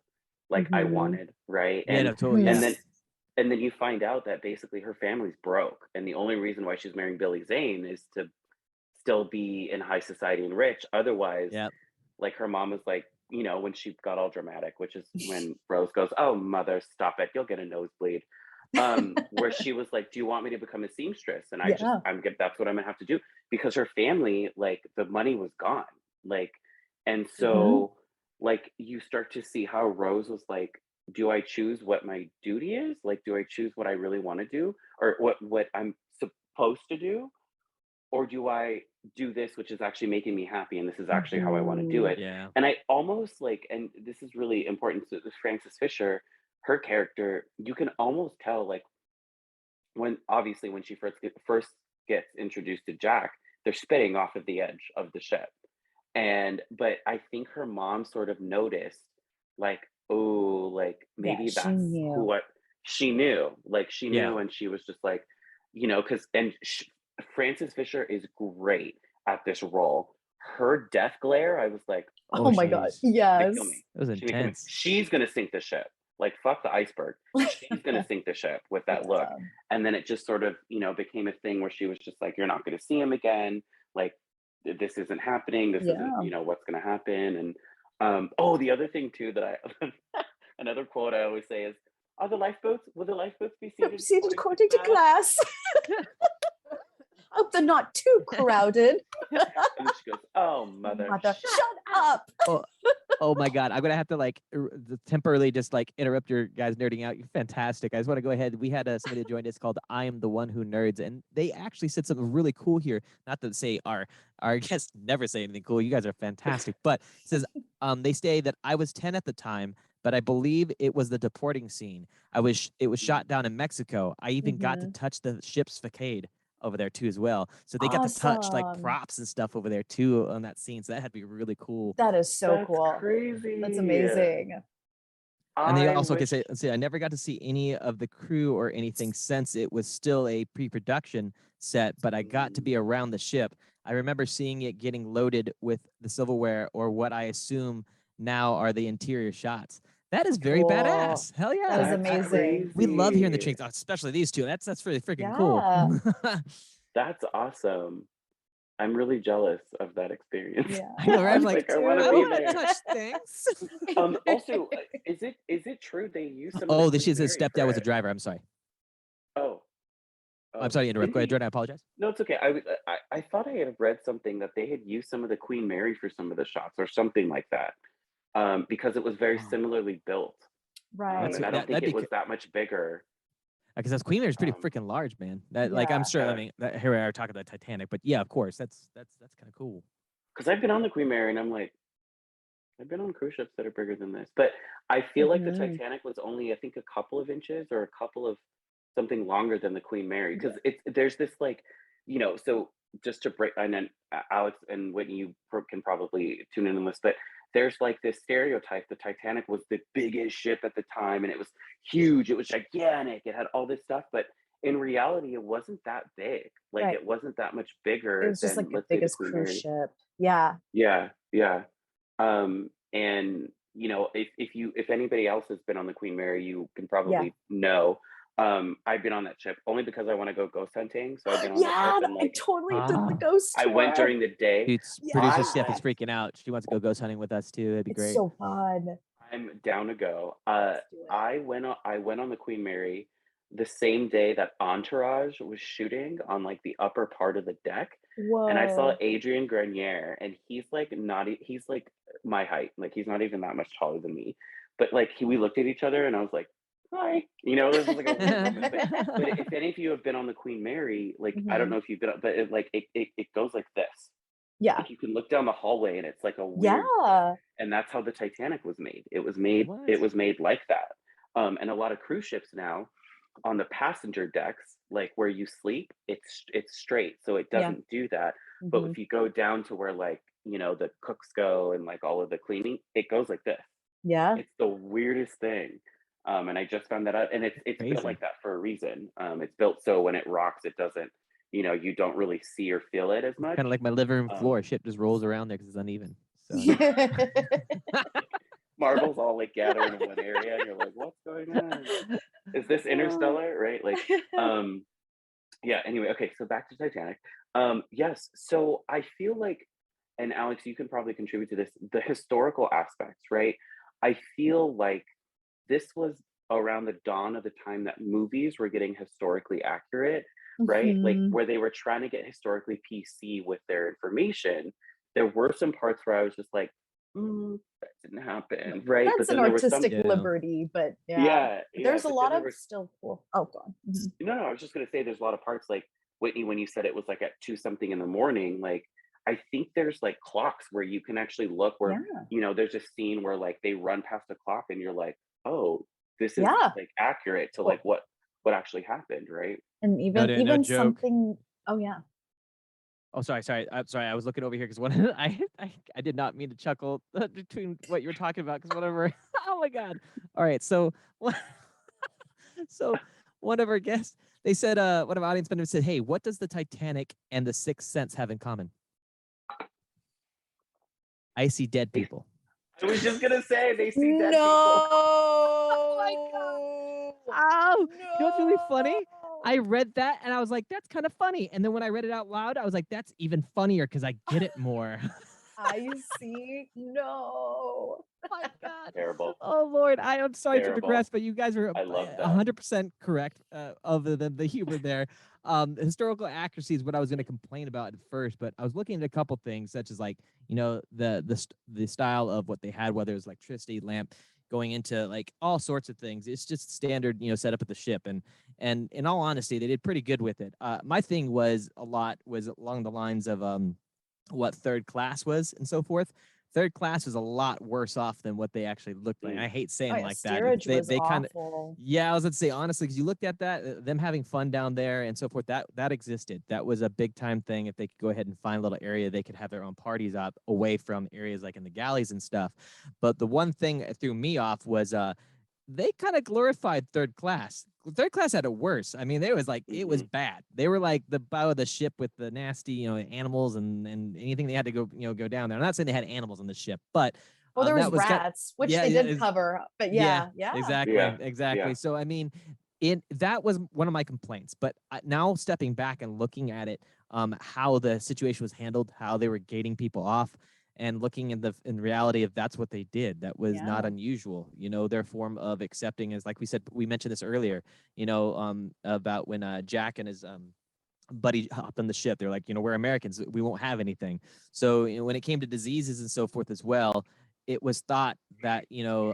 like I wanted, right? Yeah, no, totally. And Yeah. then and then you find out that basically her family's broke, and the only reason why she's marrying Billy Zane is to still be in high society and rich. Otherwise, Yeah. like her mom was like, you know, when she got all dramatic, which is when Rose goes, "Oh, mother, stop it! You'll get a nosebleed." Where she was like, "Do you want me to become a seamstress?" And I'm good. That's what I'm gonna have to do, because her family, like the money was gone, like, and so like you start to see how Rose was like, "Do I choose what my duty is? Like, do I choose what I really want to do, or what I'm supposed to do?" Or do I do this, which is actually making me happy, and this is actually how I want to do it? Yeah. And I almost like, and this is really important to Frances Fisher, her character, you can almost tell like when obviously when she first gets introduced to Jack, they're spitting off of the edge of the ship. And but I think her mom sort of noticed like, oh, like Yeah, maybe she that's knew. who I she knew, like she Yeah. knew, and she was just like, you know, because Frances Fisher is great at this role. Her death glare, I was like, Oh oh, my she God. jeez. may kill Yes. me. It was She may kill me. intense. She's gonna sink the ship. Like fuck the iceberg. She's gonna sink the ship with that look. Yeah. And then it just sort of, you know, became a thing where she was just like, you're not gonna see him again. Like this isn't happening. This isn't, Yeah. you know, what's gonna happen. And oh, the other thing too that I another quote I always say is, "Are the lifeboats? Will the lifeboats be seated Seated according to class. Hope they're not too crowded. And she goes, "Oh, mother, Mother, shut up. Oh my God, I'm gonna have to like temporarily just like interrupt your guys nerding out. You're fantastic. I just want to go ahead. We had somebody that joined us called "I Am the One Who Nerds," and they actually said something really cool here. Not to say our guests never say anything cool. You guys are fantastic, but it says they say that I was 10 at the time, but I believe it was the deporting scene. It was shot down in Mexico. I even got to touch the ship's facade over there too as well. So they got to touch like Awesome. props and stuff over there too on that scene. So that had to be really cool. That is so that's cool. crazy. That's amazing. And they I also can wish say, I never got to see any of the crew or anything since it was still a pre-production set, but I got to be around the ship. I remember seeing it getting loaded with the silverware, or what I assume now are the interior shots. That is very Cool. badass. Hell yeah. That is that's amazing. We love hearing the crazy. drinks, especially these two. That's really freaking Yeah. cool. That's awesome. I'm really jealous of that experience. Yeah. I know, right? I'm Like, like, I want I to be want to there. touch things. Also, is it true they use some of Oh, the this Queen is his Mary stepdad for was a it? driver. I'm sorry. Oh, I'm sorry to interrupt. didn't Go ahead, they? Jordyn. I apologize. No, it's okay. I thought I had read something that they had used some of the Queen Mary for some of the shots or something like that, because it was very Wow. similarly built, Right. and I don't think that'd it be was that much bigger. because that's Queen Mary's pretty Um, freaking large, man. That like I'm Yeah. sure. I mean, here we are talking about Titanic, but yeah, of course, that's kind of cool. Because I've been on the Queen Mary, and I'm like, I've been on cruise ships that are bigger than this, but I feel like the Mhm. Titanic was only, I think, a couple of inches or a couple of something longer than the Queen Mary because there's this like, so just to break, and then Alex and Whitney, you can probably tune in on this, but there's like this stereotype: the Titanic was the biggest ship at the time, and it was huge, it was gigantic, it had all this stuff, but in reality, it wasn't that big. Like, Right. it wasn't that much It bigger was just like than, the let's say, the biggest Queen cruise Mary. ship. Yeah. Yeah, yeah. And if anybody else has been on the Queen Mary, you can Yeah. probably know. I've been on that ship only because I want to go ghost hunting. So I've been on that ship Yeah, and I like totally did the Ah. ghost I went tour. during the day. Dude's producer Steph is Yes. freaking out. She wants to go ghost hunting with us too. It'd be It's great. so fun. I'm down to go. Let's do it. I went on the Queen Mary the same day that Entourage was shooting on like the upper part of the deck. And I saw Whoa. Adrian Grenier, and he's like he's like my height. Like, he's not even that much taller than me. But like we looked at each other and I was like, hi. This is like a weird moment. But if any of you have been on the Queen Mary, like I don't Mhm. know if you've been, but it goes like this. Yeah. Like, you can look down the hallway and it's like a weird, Yeah. and that's how the Titanic was made. It What? was made like that. And a lot of cruise ships now on the passenger decks, like where you sleep, it's straight, so it Yeah. doesn't do that. But Mhm. if you go down to where, like, the cooks go and like all of the cleaning, it goes like this. Yeah. It's the weirdest thing. And I just found that out, and it's built Crazy. like that for a reason. It's built so when it rocks, it doesn't, you don't really see or feel it as much. Kind of like my living room floor. Um, Shit just rolls around there because it's uneven. So Marbles all like gather in one area, and you're like, what's going on? Is this Interstellar? Right? Like, yeah, anyway, okay, so back to Titanic. Yes, so I feel like, and Alex, you can probably contribute to this, the historical aspects, right? I feel like this was around the dawn of the time that movies were getting historically accurate, right? Like, Mhm. where they were trying to get historically PC with their information. There were some parts where I was just like, that didn't happen, right? But That's an then there was some, artistic Yeah. liberty, but yeah. yeah, But yeah. there's a But lot then there of was still cool. Oh, God. Mhm. no, I was just gonna say there's a lot of parts like Whitney when you said it was like at 2 something in the morning, like I think there's like clocks where you can actually look where, Yeah. there's a scene where like they run past a clock and you're like, oh, this is Yeah. like accurate to Well, like what actually happened, right? and no, even no even joke. something. Oh yeah. Oh, sorry. I'm sorry. I was looking over here because one I did not mean to chuckle between what you were talking about because whatever. Oh my God. All right. So so one of our guests, they said one of our audience members said, "Hey, what does the Titanic and the Sixth Sense have in common?" I see dead people. I was just gonna say they see dead No. people. Oh my God. Oh, you know what's really funny? I read that and I was like, that's kind of funny. And then when I read it out loud, I was like, that's even funnier because I get it more. I see. No. My God. Terrible. Oh Lord, I am sorry to Terrible. digress, but you guys are I love that. 100% correct of the humor there. Historical accuracy is what I was going to complain about at first, but I was looking at a couple things, such as like the style of what they had, whether it was electricity, lamp, going into like all sorts of things. It's just standard, setup of the ship, and in all honesty, they did pretty good with it. My thing was along the lines of what third class was and so forth. Third class was a lot worse off than what they actually looked like. Mm. I hate Oh saying yeah. like that. Steerage was They kind of, awful. yeah, I was going to say honestly, because you looked at that, them having fun down there and so forth, that existed. That was a big time thing. If they could go ahead and find a little area, they could have their own parties up away from areas like in the galleys and stuff. But the one thing that threw me off was they kind of glorified third class. Third class had it worse. I mean, it was bad. They were like the bow of the ship with the nasty, animals and anything they had to go down there. I'm not saying they had animals on the ship, but Well, there was that was rats, which yeah, they yeah, did cover. But yeah. exactly, Yeah. exactly. Yeah. So I mean, that was one of my complaints. But now stepping back and looking at it, how the situation was handled, how they were gating people off, and looking in reality if that's what they did, that was not Yeah. unusual. Their form of accepting is like we mentioned this earlier. About when Jack and his buddy hopped on the ship. They're like, we're Americans, we won't have anything. So when it came to diseases and so forth as well, it was thought that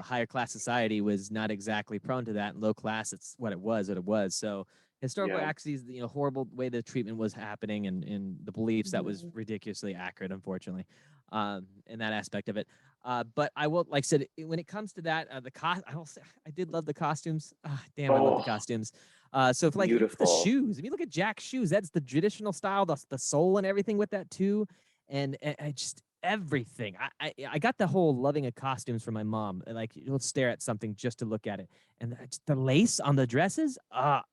higher class society was not exactly prone to that, and low class, it's what it was. So historical Yeah. accuracy, horrible way the treatment was happening, and the beliefs, that was Mhm. ridiculously accurate, unfortunately, in that aspect of it. But I will, like I said, when it comes to that, I did love the costumes. Damn, I love the costumes. So if like it's the Beautiful. shoes, if you look at Jack's shoes, that's the traditional style, the sole and everything with that too, and I just everything. I got the whole loving of costumes from my mom. Like you'll stare at something just to look at it, and the lace on the dresses.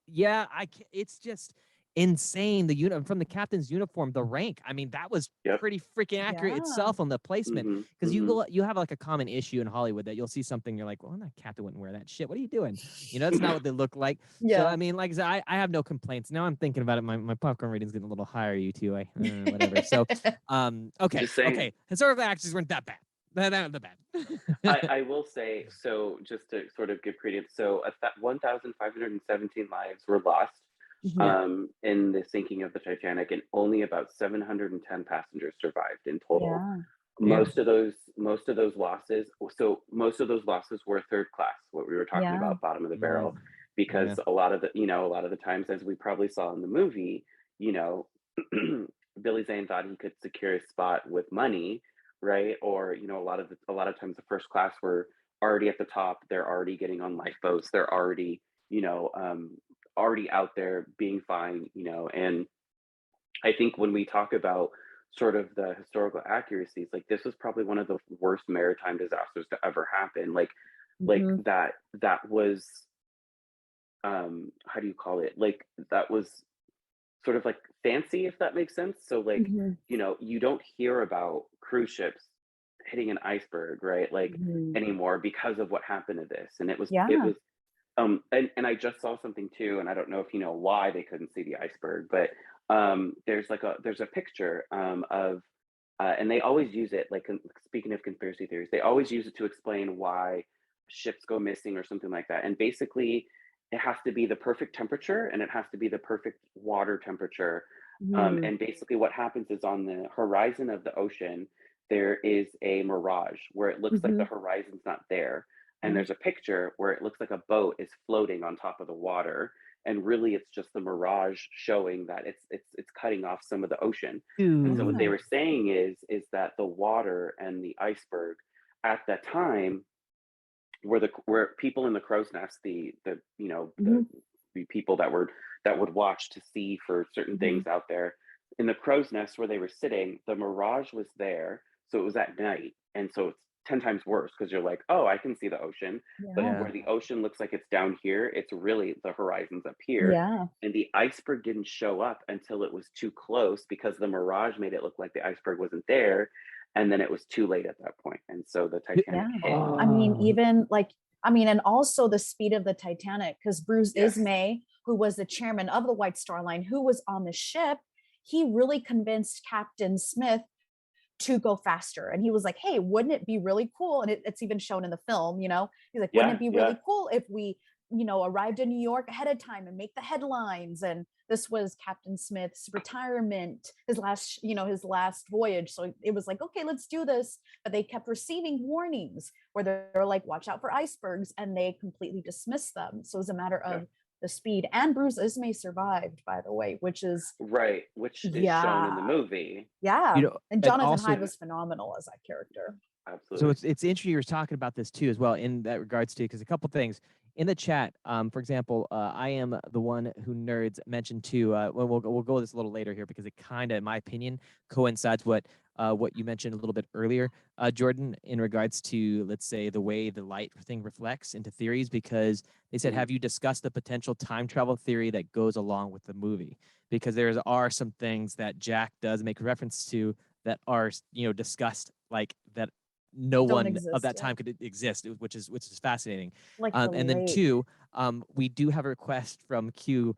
Yeah, it's just insane. The from the captain's uniform, the rank. I mean, that was Yep. pretty freaking accurate Yeah. itself on the placement. Mhm, Because mhm. you have like a common issue in Hollywood that you'll see something, you're like, well, that captain wouldn't wear that shit. What are you doing? You know, that's not what they look like. So Yeah. I mean, like I said, I have no complaints. Now I'm thinking about it. My popcorn rating's getting a little higher. You two, whatever. So okay, Just saying. okay. Historical actors weren't that bad. Not that bad. I will say, so just to sort of give credence, so 1,517 lives were lost Mhm. in the sinking of the Titanic, and only about 710 passengers survived in total. Yeah. Most of those losses, so most of those losses were third class, what we were talking Yeah. about, bottom of the Yeah. barrel, because a lot of the times, as we probably saw in the movie, you know, Billy Zane thought he could secure a spot with money, right? Or a lot of times the first class were already at the top, they're already getting on lifeboats, they're already already out there being fine, and I think when we talk about sort of the historical accuracies, like this was probably one of the worst maritime disasters to ever happen. Like Mhm. that was how do you call it? Like that was sort of like fancy, if that makes sense. So like, Mhm. you don't hear about cruise ships hitting an iceberg, right? Like Mhm. anymore because of what happened to this. And it Yeah. was and I just saw something too, and I don't know if you know why they couldn't see the iceberg, but there's a picture of and they always use it like speaking of conspiracy theories, they always use it to explain why ships go missing or something like that. And basically, it has to be the perfect temperature and it has to be the perfect water temperature. Mhm. And basically, what happens is on the horizon of the ocean, there is a mirage where it looks like the Mhm. horizon's not there, and Yeah. there's a picture where it looks like a boat is floating on top of the water, and really it's just the mirage showing that it's cutting off some of the ocean. And so what they Yeah. were saying is that the water and the iceberg at that time were people in the crow's nest, the Mhm. the people that would watch to see for certain Mhm. things out there. In the crow's nest where they were sitting, the mirage was there, so it was at night, and so it's 10 times worse because you're like, oh, I can see the ocean, but Yeah. Yeah. where the ocean looks like it's down here, it's really the horizon's up here. Yeah. And the iceberg didn't show up until it was too close because the mirage made it look like the iceberg wasn't there, and then it was too late at that point, and so the Titanic Yeah. hit. I mean, Oh. even like, and also the speed of the Titanic, because Bruce Yes. Ismay, who was the chairman of the White Star Line, who was on the ship, he really convinced Captain Smith to go faster. And he was like, hey, wouldn't it be really cool? And it's even shown in the film, he's like, wouldn't Yeah, it be yeah. really cool if we, arrived in New York ahead of time and make the headlines? And this was Captain Smith's retirement, his last voyage. So it was like, okay, let's do this. But they kept receiving warnings where they're like, watch out for icebergs. And they completely dismissed them. So it was a matter Yeah. of the speed. And Bruce Ismay survived, by the way, which is, Right, which is shown in the yeah. movie. Yeah. You know, And and Jonathan also, Hyde was phenomenal as that character. so Absolutely. it's interesting you were talking about this too as well in that regards to, because a couple things in the chat. For example, I am the one who nerds mentioned too. Well, we'll go this a little later here because it kind of, in my opinion, coincides what you mentioned a little bit earlier, Jordyn, in regards to, let's say, the way the light thing reflects into theories. Because they said, Mhm. have you discussed the potential time travel theory that goes along with the movie? Because there are some things that Jack does make reference to that are discussed, like that no Don't one of exist that yet. time could exist, which is fascinating. Like the And then lake. two, we do have a request from Q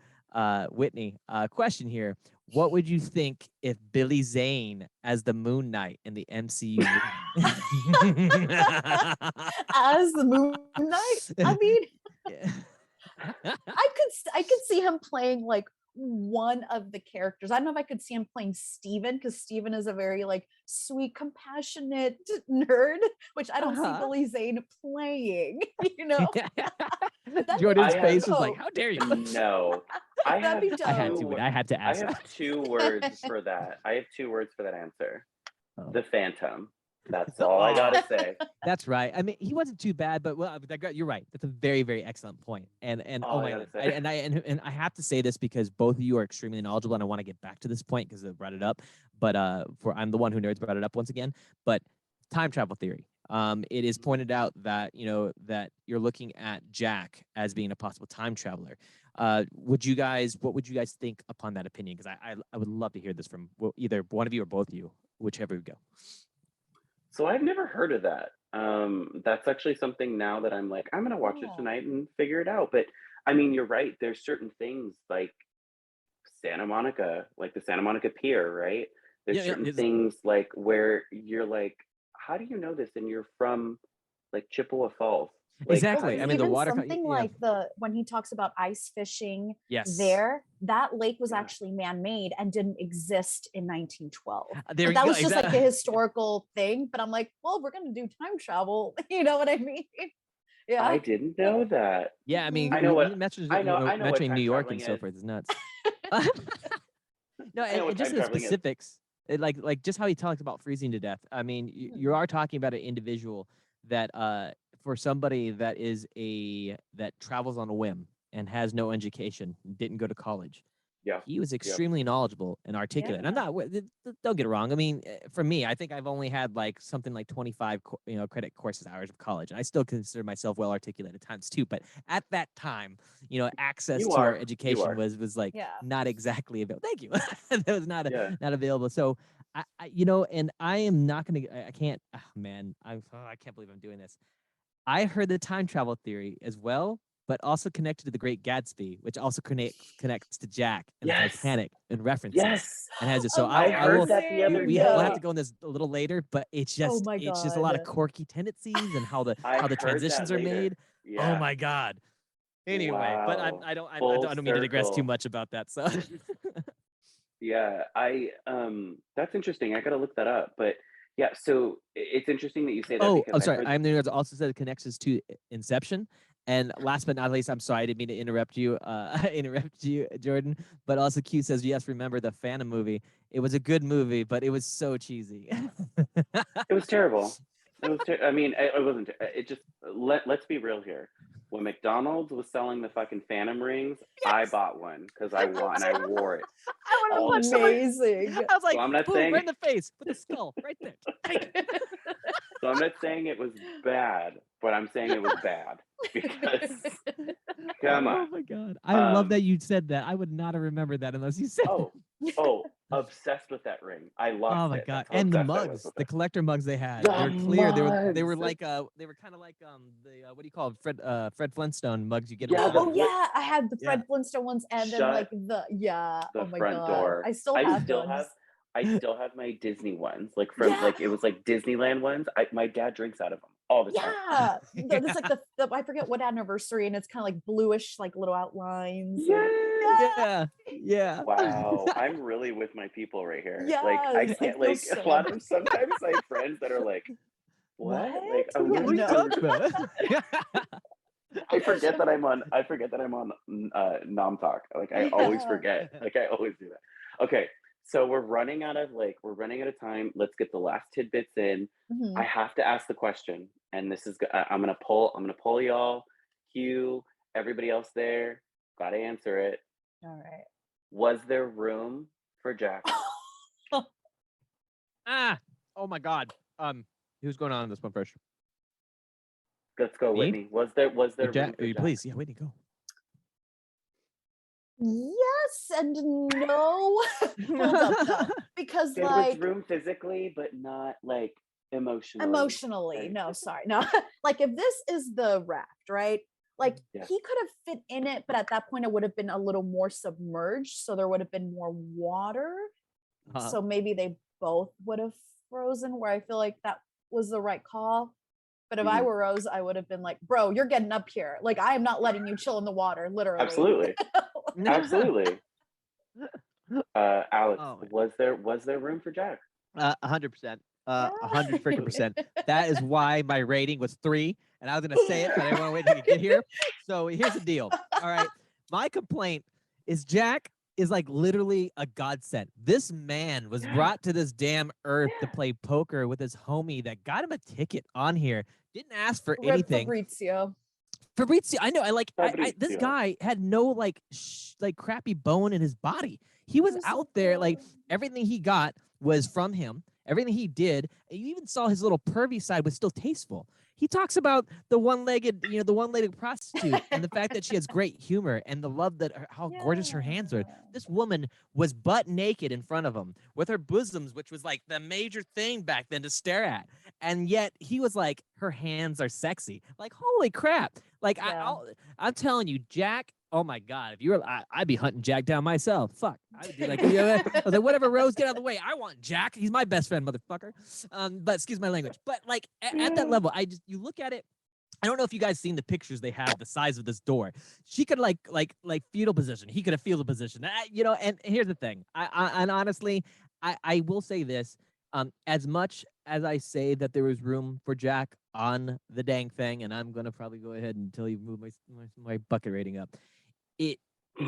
Whitney. Question here: what would you think if Billy Zane as the Moon Knight in the MCU movie? As the Moon Knight. I mean, I could see him playing like one of the characters. I don't know if I could see him playing Steven, because Steven is a very like sweet, compassionate nerd, which I don't see Uh-huh. Billy Zane playing, But that'd be Jordyn's I have face was like, dope. "How dare you!" no. I That'd have be I had dope. to. I had to I ask. have two words for that. I have two words for that answer. Oh. The Phantom. That's all I gotta say. That's right. I mean, he wasn't too bad, but you're right. That's a very, very excellent point. And All oh I my gotta God, say. and I have to say this because both of you are extremely knowledgeable, and I want to get back to this point because I brought it up. But I'm the one who nerds brought it up once again. But time travel theory. It is pointed out that that you're looking at Jack as being a possible time traveler. What would you guys think upon that opinion? Because I would love to hear this from either one of you or both of you, whichever you go. So I've never heard of that. That's actually something now that I'm like, I'm gonna watch it Oh. tonight and figure it out. But I mean, you're right. There's certain things like Santa Monica, like the Santa Monica Pier, right? There's certain things like where you're like, how do you know this? And you're from like Chippewa Falls. Like, Exactly. I mean, the Even water. something like when he talks about ice fishing Yes. there, that lake was Yeah. actually man-made and didn't exist in 1912. There But you that go, was just like a exactly. historical thing. But I'm like, well, we're gonna do time travel. You know what I mean? Yeah. I didn't know that. Yeah, I mean, I know what- mentioning I know what mentioning time New York and traveling so is. forth is nuts. No, I know what and just time the traveling is. specifics, like just how he talks about freezing to death. I mean, you are talking about an individual that, for somebody that that travels on a whim and has no education, didn't go to college. Yeah. He was extremely knowledgeable and articulate. And I'm not. Don't get it wrong. I mean, for me, I think I've only had like something like 25, credit courses hours of college, and I still consider myself well articulated at times too. But at that time, access You to our are. education You are. was like Yeah. not exactly available. Thank you. That was not Yeah. not available. So I and I am not gonna. I can't. Oh, man, I can't believe I'm doing this. I heard the time travel theory as well, but also connected to The Great Gatsby, which also connects to Jack and Yes. the Titanic and references Yes. and has it. So I I will. heard that the other We'll have day. to go in this a little later, but it's just my it's just a lot of God. quirky tendencies and how the I how the heard transitions that are later. made. Yeah. Oh my God. Anyway, but Wow. I don't Full mean to digress too circle. much about that. So Yeah, that's interesting. I gotta look that up. But yeah, so it's interesting that you say that oh, because I'm I sorry. heard I'm the also said it connects to Inception. And last but not least, I'm sorry, I didn't mean to interrupt you, Jordyn. But also, Q says, yes, remember the Phantom movie. It was a good movie, but it was so cheesy. it was terrible. It was. I mean, it wasn't. It just let's be real here. When McDonald's was selling the fucking Phantom rings, I bought one because I want and I wore it. I would all have the loved time. Amazing. I was like, So I'm not boom, saying- right in the face with the skull, right there. So I'm not saying it was bad, but I'm saying it was bad because come Oh on. my God. I love that you said that. I would not have remembered that unless you said Oh, obsessed with that ring. I lost Oh my it. God. That's how And the obsessed I was mugs, with the it. collector mugs they had. The They're clear. They were mugs. like they were kind of like the what do you call it? Fred Flintstone mugs you get. Yeah, at the Oh yeah, I had the Yeah. Fred Flintstone ones, and then Shut like the the oh my front God, door. I still have I still have my Disney ones, like from Yeah. like it was like Disneyland ones. My dad drinks out of them all the time. Yeah, it's like the I forget what anniversary, and it's kind of like bluish, like little outlines. Yeah. Wow, I'm really with my people right here. Like I Yes, I can't feel like so a lot of sometimes I have friends that are like, what? Like I'm Yeah, What are you no. talking about? I forget that I'm on Nom Talk. Like I always Yeah. forget. Like I always do that. Okay, so we're running out of time. Let's get the last tidbits in. Mhm. I have to ask the question, and this is I'm gonna poll y'all. Q, everybody else there, gotta answer it. All right. Was there room for Jack? Oh my God. Who's going on this one first? Let's go, Me? Whitney. Was there room for Jack? Please, yeah, Whitney, go. Yes and no. Hold up though, because There like was room physically, but not like emotionally. emotionally, Right. no, sorry, no. Like if this is the raft, right? Like Yes. he could have fit in it, but at that point it would have been a little more submerged, so there would have been more water. So maybe they both would have frozen. Where I feel like that was the right call. But if I were Rose, I would have been like, "Bro, you're getting up here. Like I am not letting you chill in the water, literally." Absolutely. Absolutely. Alex, Oh, man. was there room for Jack? 100%. 100 freaking percent. That is why my rating was 3. And I was gonna say it, but I didn't want to wait till you get here. So here's the deal. All right. My complaint is Jack is like literally a godsend. This man was brought to this damn earth to play poker with his homie that got him a ticket on here. Didn't ask for Rip anything. Fabrizio. Fabrizio, I know. This Fabrizio. guy had no like crappy bone in his body. He was out there, like everything he got was from him. Everything he did, and you even saw his little pervy side was still tasteful. He talks about the one-legged prostitute and the fact that she has great humor and the love that how gorgeous her hands are. This woman was butt naked in front of him with her bosoms, which was like the major thing back then to stare at. And yet he was like, her hands are sexy. Like, holy crap. Like, I'm telling you, Jack, oh my God, if you were, I'd be hunting Jack down myself. Fuck. I would be like, I was like, whatever, Rose, get out of the way. I want Jack. He's my best friend, motherfucker. But excuse my language. But like at that level, you look at it. I don't know if you guys seen the pictures they have, the size of this door. She could like fetal position. He could have fetal position. And here's the thing. And honestly, I will say this. As much as I say that there was room for Jack on the dang thing, and I'm gonna probably go ahead until you move my bucket rating up, it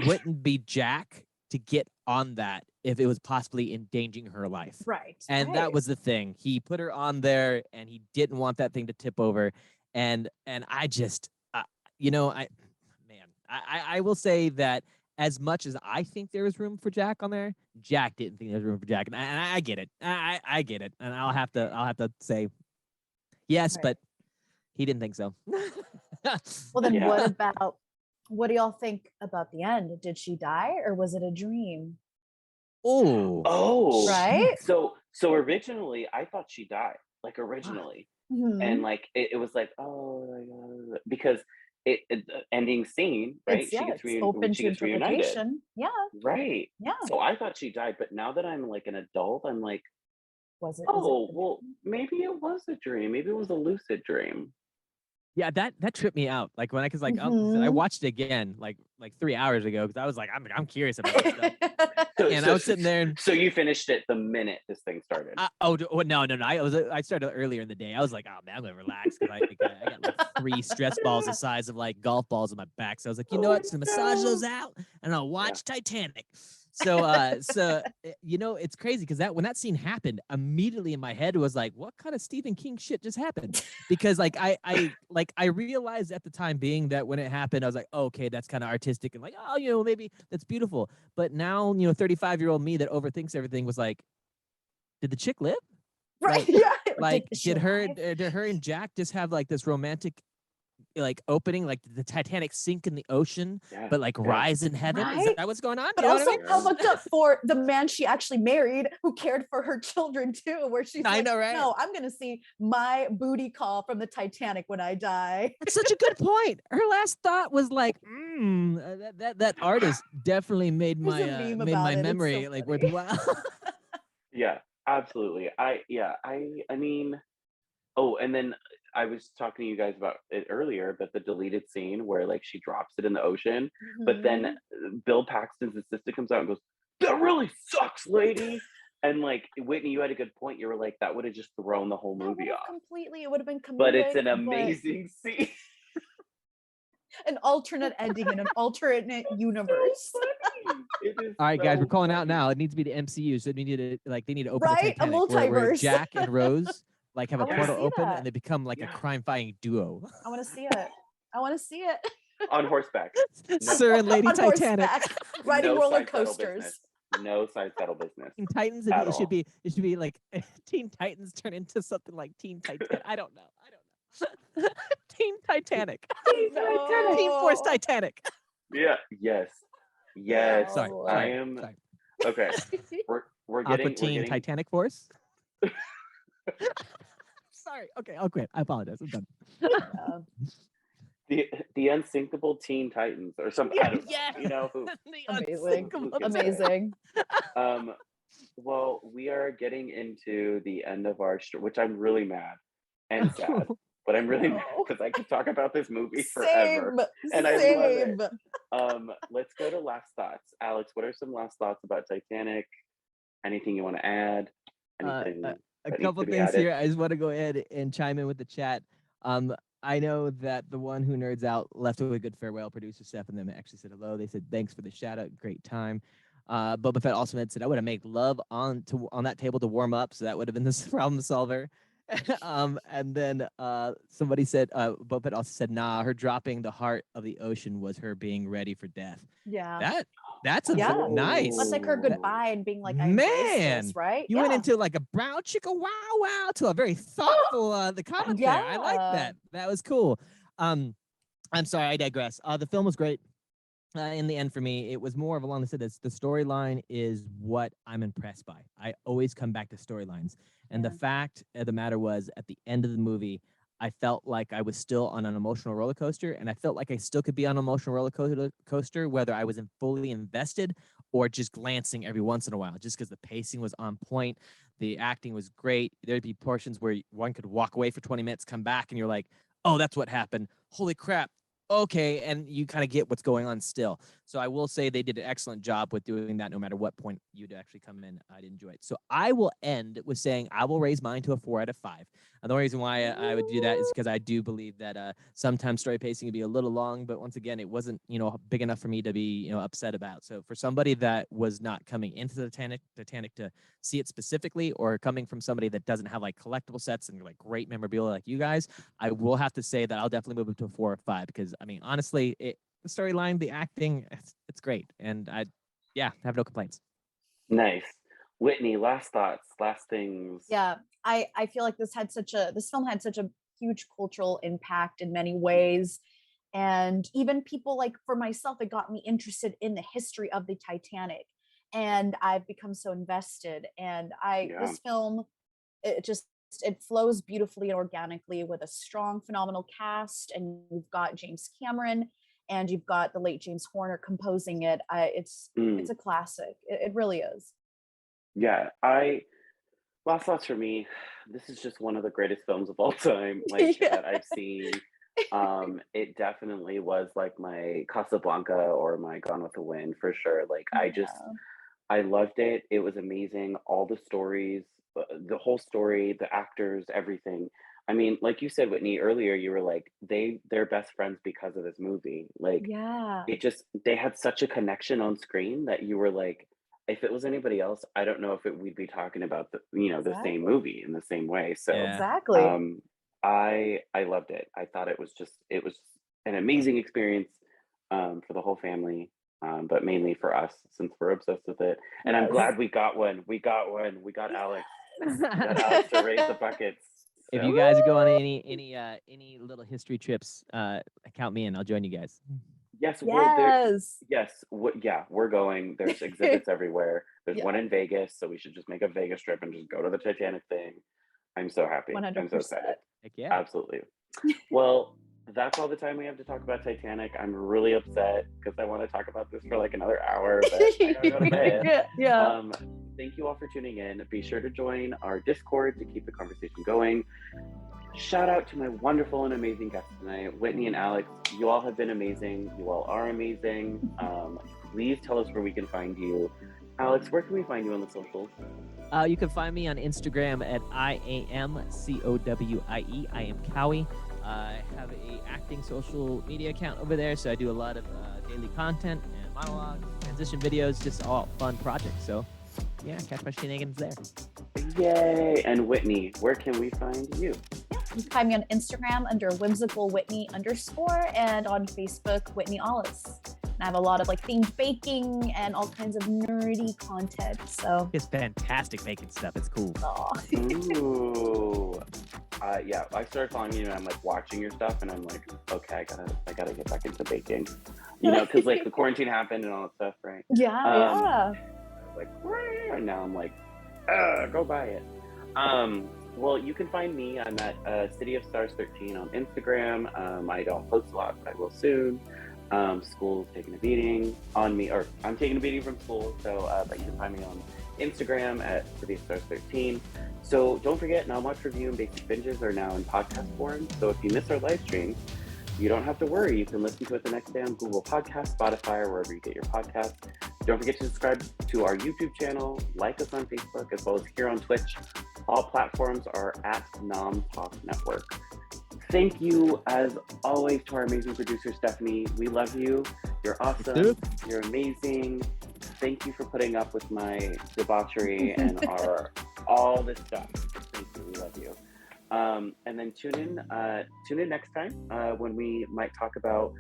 wouldn't be Jack to get on that if it was possibly endangering her life. Right. And that was the thing. He put her on there, and he didn't want that thing to tip over. And I just, I will say that as much as I think there was room for Jack on there, Jack didn't think there was room for Jack, and I get it. I get it, and I'll have to say yes, but he didn't think so. Well, then what do y'all think about the end? Did she die, or was it a dream? Oh, right. So originally, I thought she died. Like originally, and like it was like, oh my God, because the ending scene, right? She gets reunited. Yeah. Right. Yeah. So I thought she died, but now that I'm like an adult, I'm like, was it? Well, maybe it was a dream. Maybe it was a lucid dream. Yeah, that tripped me out. Like when I watched it again, like 3 hours ago, because I was like, I'm curious about this stuff. I was sitting there. So you finished it the minute this thing started. No. I started earlier in the day. I was like, oh man, I'm gonna relax because I got like 3 stress balls the size of like golf balls on my back. So I was like, you know what? So massage those out, and I'll watch Titanic. So it's crazy because when that scene happened, immediately in my head was like, what kind of Stephen King shit just happened? Because like I realized at the time being that when it happened, I was like, oh, okay, that's kind of artistic and like, oh, maybe that's beautiful. But now, 35-year-old me that overthinks everything was like, did the chick live? Right. Did her and Jack just have like this romantic like opening, like the Titanic sink in the ocean, but like rise in heaven? Right? Is that what's going on? But also, how fucked up for the man she actually married, who cared for her children too, where she's like, know, right? No, I'm gonna see my booty call from the Titanic when I die. That's such a good point. Her last thought was like, that artist definitely made my memory so like worthwhile. Yeah, absolutely. I mean, and then I was talking to you guys about it earlier, but the deleted scene where like she drops it in the ocean, but then Bill Paxton's assistant comes out and goes, "That really sucks, lady." And like Whitney, you had a good point. You were like, that would have just thrown the whole movie off completely. It would have been comedic, but it's an amazing scene. An alternate ending in an alternate universe. All right, guys, we're calling out now. It needs to be the MCU, so they need to open the Titanic, a multiverse where Jack and Rose like have a portal open and they become like a crime-fighting duo. I want to see it. On horseback. Sir and Lady Titanic. Riding roller coasters. No side saddle business. Teen Titans. It should be like Teen Titans turn into something like Teen Titanic. I don't know. Teen Titanic. Team Force Titanic. Yeah. Yes. Sorry. I am. Sorry. Okay. We're getting Titanic Force. Sorry. Okay, I'll quit. I apologize. I'm done. The unsinkable Teen Titans or something. Amazing. Well, we are getting into the end of our which I'm really mad and sad, but I'm really mad because I could talk about this movie forever, and I love it. Let's go to last thoughts. Alex, what are some last thoughts about Titanic? Anything you want to add? Anything? A couple things here. I just want to go ahead and chime in with the chat. I know that the one who nerds out left with a good farewell. Producer Steph and them actually said hello. They said thanks for the shout out. Great time. Boba Fett also had said, I would have made love on that table to warm up. So that would have been this problem solver. And then somebody said, Boba Fett also said, nah, her dropping the heart of the ocean was her being ready for death. Yeah. That's a Yeah. nice. That's like her goodbye and being like, I embrace this, right? You went into like a brown chicka wow wow to a very thoughtful the comment there. I like that. That was cool. I'm sorry, I digress. The film was great. In the end, for me, it was more of along the storyline is what I'm impressed by. I always come back to storylines. And the fact of the matter was, at the end of the movie, I felt like I was still on an emotional roller coaster, and I felt like I still could be on an emotional roller coaster, whether I was fully invested or just glancing every once in a while, just because the pacing was on point. The acting was great. There'd be portions where one could walk away for 20 minutes, come back, and you're like, oh, that's what happened. Holy crap. Okay, and you kind of get what's going on still. So I will say they did an excellent job with doing that no matter what point you'd actually come in. I'd enjoy it. So I will end with saying I will raise mine to a 4 out of 5. And the reason why I would do that is because I do believe that sometimes story pacing can be a little long, but once again, it wasn't, big enough for me to be, upset about. So for somebody that was not coming into the Titanic to see it specifically, or coming from somebody that doesn't have like collectible sets and like great memorabilia like you guys, I will have to say that I'll definitely move it to a 4 or 5 because I mean, honestly, the storyline, the acting, it's great. And I have no complaints. Nice. Whitney, last thoughts, last things. Yeah, I feel like this film had such a huge cultural impact in many ways. And even people like for myself, it got me interested in the history of the Titanic. And I've become so invested. And this film, it flows beautifully and organically with a strong, phenomenal cast. And you've got James Cameron and you've got the late James Horner composing it. It's a classic. It really is. Yeah, last thoughts for me. This is just one of the greatest films of all time, that I've seen. It definitely was like my Casablanca or my Gone with the Wind for sure. Like I loved it. It was amazing. All the stories, the whole story, the actors, everything. I mean, like you said, Whitney, earlier, you were like, they're best friends because of this movie. Like, they had such a connection on screen that you were like, if it was anybody else, I don't know if we'd be talking about the same movie in the same way. So exactly. I loved it. I thought it was an amazing experience for the whole family. But mainly for us, since we're obsessed with it. And I'm glad we got one. We got Alex. We got Alex to raise the buckets. So. If you guys go on any little history trips, count me in. I'll join you guys. Yes. We're going. There's exhibits everywhere. There's one in Vegas, so we should just make a Vegas trip and just go to the Titanic thing. I'm so happy. 100%. I'm so excited. Heck yeah. Absolutely. Well, that's all the time we have to talk about Titanic. I'm really upset because I want to talk about this for like another hour, but I gotta go to bed. Thank you all for tuning in. Be sure to join our Discord to keep the conversation going. Shout out to my wonderful and amazing guests tonight, Whitney and Alex. You all have been amazing. You all are amazing. Please tell us where we can find you. Alex, where can we find you on the socials? You can find me on Instagram at IAMCOWIE. I am Cowie. I have a acting social media account over there, so I do a lot of daily content and monologues, transition videos, just all fun projects. So yeah, catch my shenanigans there. Yay! And Whitney, where can we find you? You can find me on Instagram under whimsicalwhitney_, and on Facebook, Whitney Alice. And I have a lot of like themed baking and all kinds of nerdy content. So it's fantastic baking stuff. It's cool. Ooh. I started following you and I'm like watching your stuff and I'm like, okay, I gotta get back into baking. Because like the quarantine happened and all that stuff, right? Yeah. I was like, and now I'm like, go buy it. Well, you can find me. I'm at City of Stars 13 on Instagram. I don't post a lot, but I will soon. School's taking a beating on me, or I'm taking a beating from school. So, but you can find me on Instagram at City of Stars 13. So don't forget, Nom Watch Review and Basic Binges are now in podcast form. So if you miss our live stream, you don't have to worry. You can listen to it the next day on Google Podcasts, Spotify, or wherever you get your podcasts. Don't forget to subscribe to our YouTube channel, like us on Facebook, as well as here on Twitch. All platforms are at Nom Talk Network. Thank you, as always, to our amazing producer, Stephanie. We love you. You're awesome. You're amazing. thank you for putting up with my debauchery and all this stuff. Thank you. We love you. And then tune in next time when we might talk about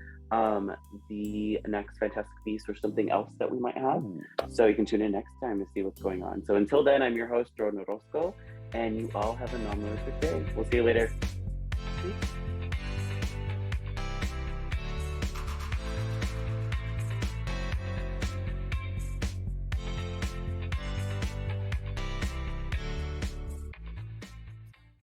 the next Fantastic Beast or something else that we might have. So you can tune in next time to see what's going on. So until then, I'm your host, Jordyn Orozco, and you all have a non-horrific day. We'll see you later.